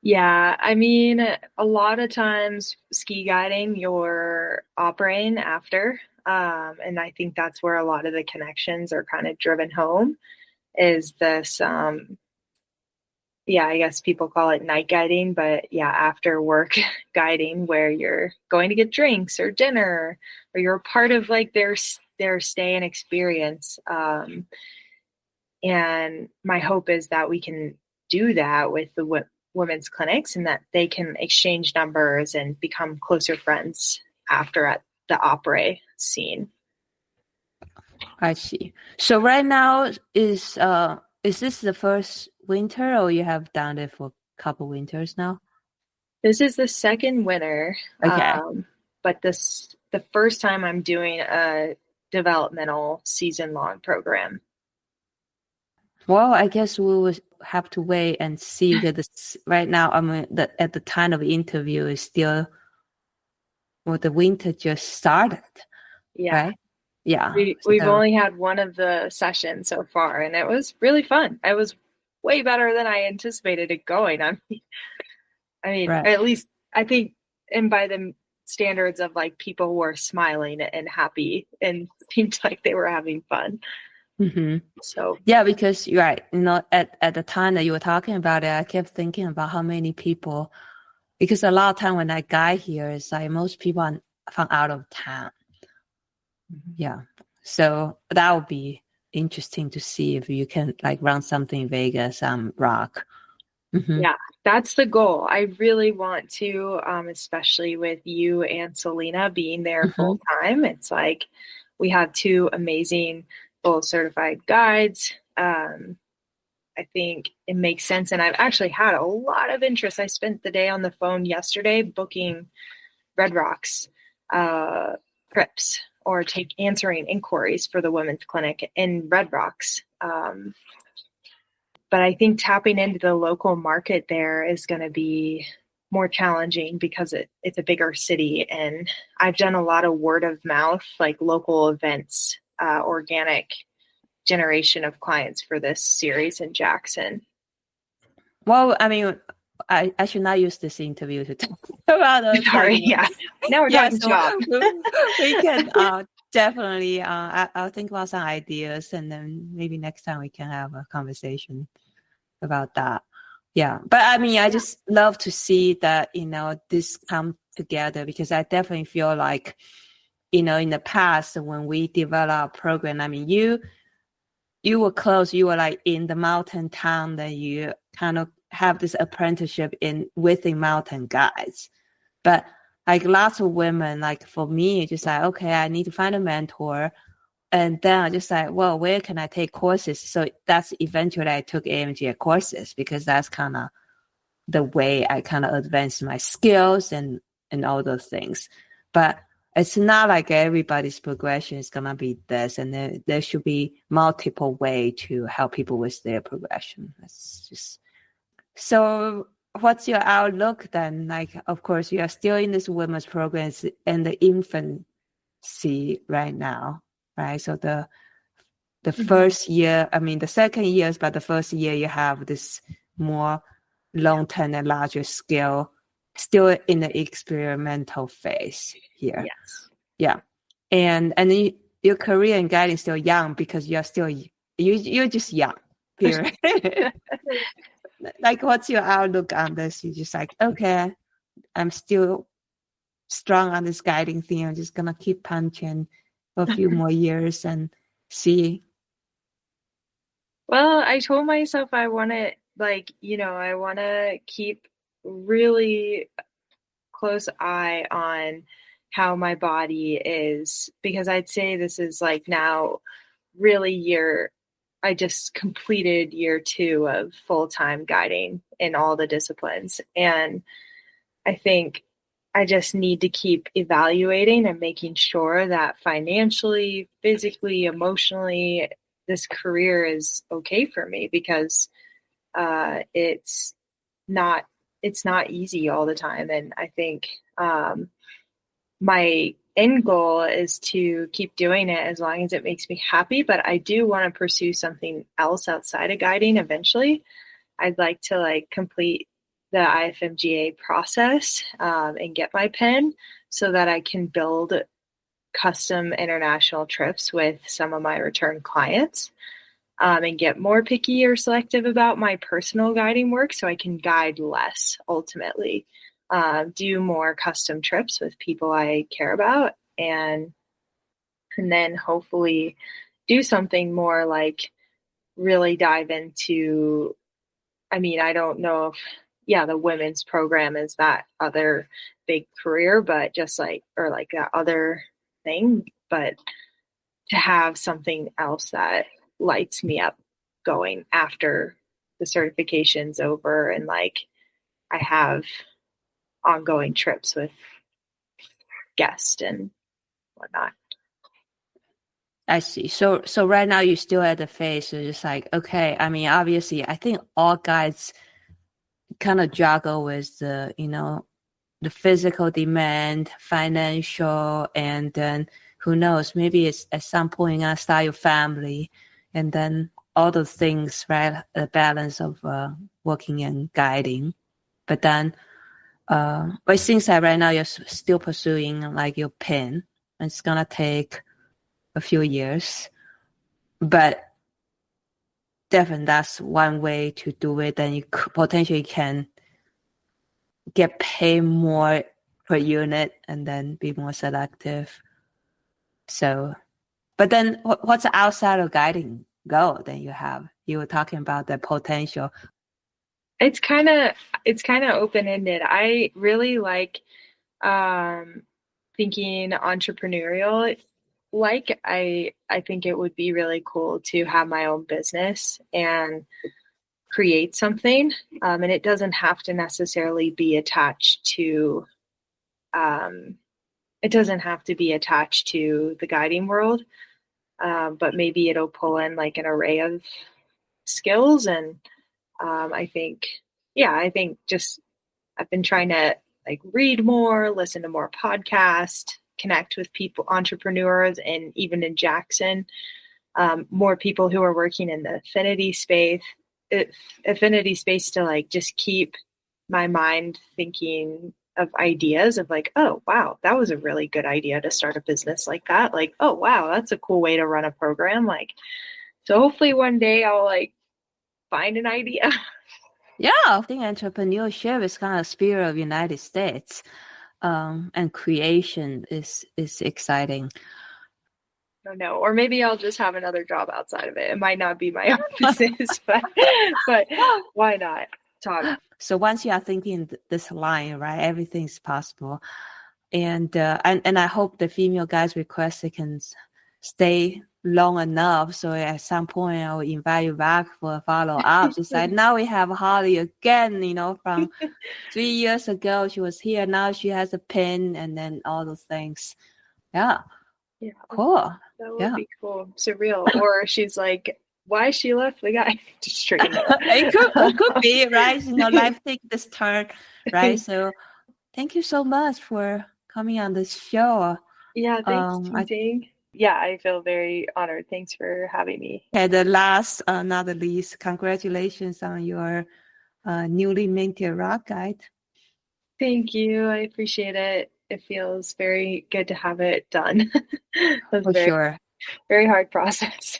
Yeah, I mean, a lot of times ski guiding, you're operating after. And I think that's where a lot of the connections are kind of driven home is this, I guess people call it night guiding, but yeah, after work guiding where you're going to get drinks or dinner or you're part of like their stay and experience. And my hope is that we can do that with the women's clinics and that they can exchange numbers and become closer friends after at the opera scene. I see. So right now is this the first winter, or you have done it for a couple winters now? This is the second winter. Okay. But the first time I'm doing a developmental season-long program. Well, I guess we will have to wait and see, because right now, I mean, at the time of interview is still, well, the winter just started, Yeah. right? Yeah. We've So, only had one of the sessions so far, and it was really fun. It was way better than I anticipated it going. I mean, right. at least I think, and by the standards of like people were smiling and happy and seemed like they were having fun. Mm-hmm. So Yeah, because you're right. At the time that you were talking about it, I kept thinking about how many people, because a lot of time when I guide here, it's like most people are from out of town. Yeah. So that would be interesting to see if you can like run something in Vegas, rock. Mm-hmm. Yeah, that's the goal. I really want to, especially with you and Selena being there Mm-hmm. full time. It's like we have two amazing full certified guides. I think it makes sense. And I've actually had a lot of interest. I spent the day on the phone yesterday booking Red Rocks trips or answering inquiries for the women's clinic in Red Rocks. But I think tapping into the local market there is going to be more challenging because it's a bigger city. And I've done a lot of word of mouth, like local events, organic generation of clients for this series in Jackson. Well, I mean, I should not use this interview to talk about those. Sorry, yeah. Now we're talking so job. we can definitely. I'll think about some ideas, and then maybe next time we can have a conversation about that. Yeah, but I mean, I just love to see that this come together, because I definitely feel like in the past when we developed our program, I mean, you were close, you were like in the mountain town, that you kind of have this apprenticeship within mountain guides. But like lots of women, like for me, just like, okay, I need to find a mentor. And then I just like, well, where can I take courses? So that's eventually I took AMGA courses, because that's kind of the way I kind of advanced my skills and all those things. But it's not like everybody's progression is going to be this, and there should be multiple ways to help people with their progression. That's just... So what's your outlook then? Like, of course, you are still in this women's program in the infancy right now, right? So the first year, I mean, the second years, but the first year you have this more long-term and larger scale, still in the experimental phase here. Yes. Yeah. And your career in guiding is still young, because you're still, you're just young, period. Like, what's your outlook on this? You're just like, okay, I'm still strong on this guiding thing. I'm just going to keep punching for a few more years and see. Well, I told myself I want to, I want to keep really close eye on how my body is, because I'd say this is like now really I just completed year 2 of full-time guiding in all the disciplines. And I think I just need to keep evaluating and making sure that financially, physically, emotionally, this career is okay for me, because it's not easy all the time. And I think my end goal is to keep doing it as long as it makes me happy. But I do want to pursue something else outside of guiding eventually. I'd like to complete the IFMGA process and get my PIN, so that I can build custom international trips with some of my return clients, and get more picky or selective about my personal guiding work, so I can guide less ultimately. Do more custom trips with people I care about, and then hopefully do something more like really dive into, I mean, I don't know if, the women's program is that other big career, but just or that other thing, but to have something else that lights me up going after the certification's over, and I have ongoing trips with guests and whatnot. I see. So right now you're still at the phase, so just like, okay, I mean, obviously I think all guides kind of juggle with the physical demand, financial, and then who knows, maybe it's at some point you're gonna start your family, and then all those things, right? The balance of working and guiding. But then but it seems like right now you're still pursuing like your PIN. It's gonna take a few years, but definitely that's one way to do it. Then you potentially can get paid more per unit and then be more selective. So But then what's the outside of guiding goal that you have? You were talking about the potential. It's kind of open-ended. I really like um, thinking entrepreneurial. Like I think it would be really cool to have my own business and create something, and it doesn't have to necessarily be attached to um, it doesn't have to be attached to the guiding world, but maybe it'll pull in like an array of skills. And I think, yeah, I think just I've been trying to like read more, listen to more podcasts, connect with people, entrepreneurs, and even in Jackson, more people who are working in the affinity space to like just keep my mind thinking of ideas of like, oh wow, that was a really good idea to start a business like that. Like, oh wow, that's a cool way to run a program. Like, so hopefully one day I'll like find an idea. Yeah, I think entrepreneurship is kind of spirit of United States, and creation is exciting. I don't know, or maybe I'll just have another job outside of it. It might not be my own business, but why not? Talk. So once you are thinking this line, right, everything's possible, and I hope the female guys request they can stay long enough. So at some point, I will invite you back for a follow up. Just like now we have Holly again, from 3 years ago, she was here. Now she has a pin and then all those things. Yeah. Yeah. Cool. That would be cool. Surreal. Or she's like, why she left the guy? Just straight up. It could be, right? Life takes this turn, right? So thank you so much for coming on this show. Yeah, thanks, Ting Ting. Yeah, I feel very honored. Thanks for having me. Okay, the last, not the least, congratulations on your newly minted rock guide. Thank you. I appreciate it. It feels very good to have it done. For sure. Very hard process.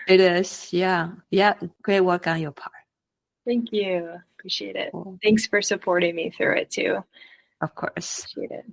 It is. Yeah. Yeah. Great work on your part. Thank you. Appreciate it. Cool. Thanks for supporting me through it too. Of course. Appreciate it.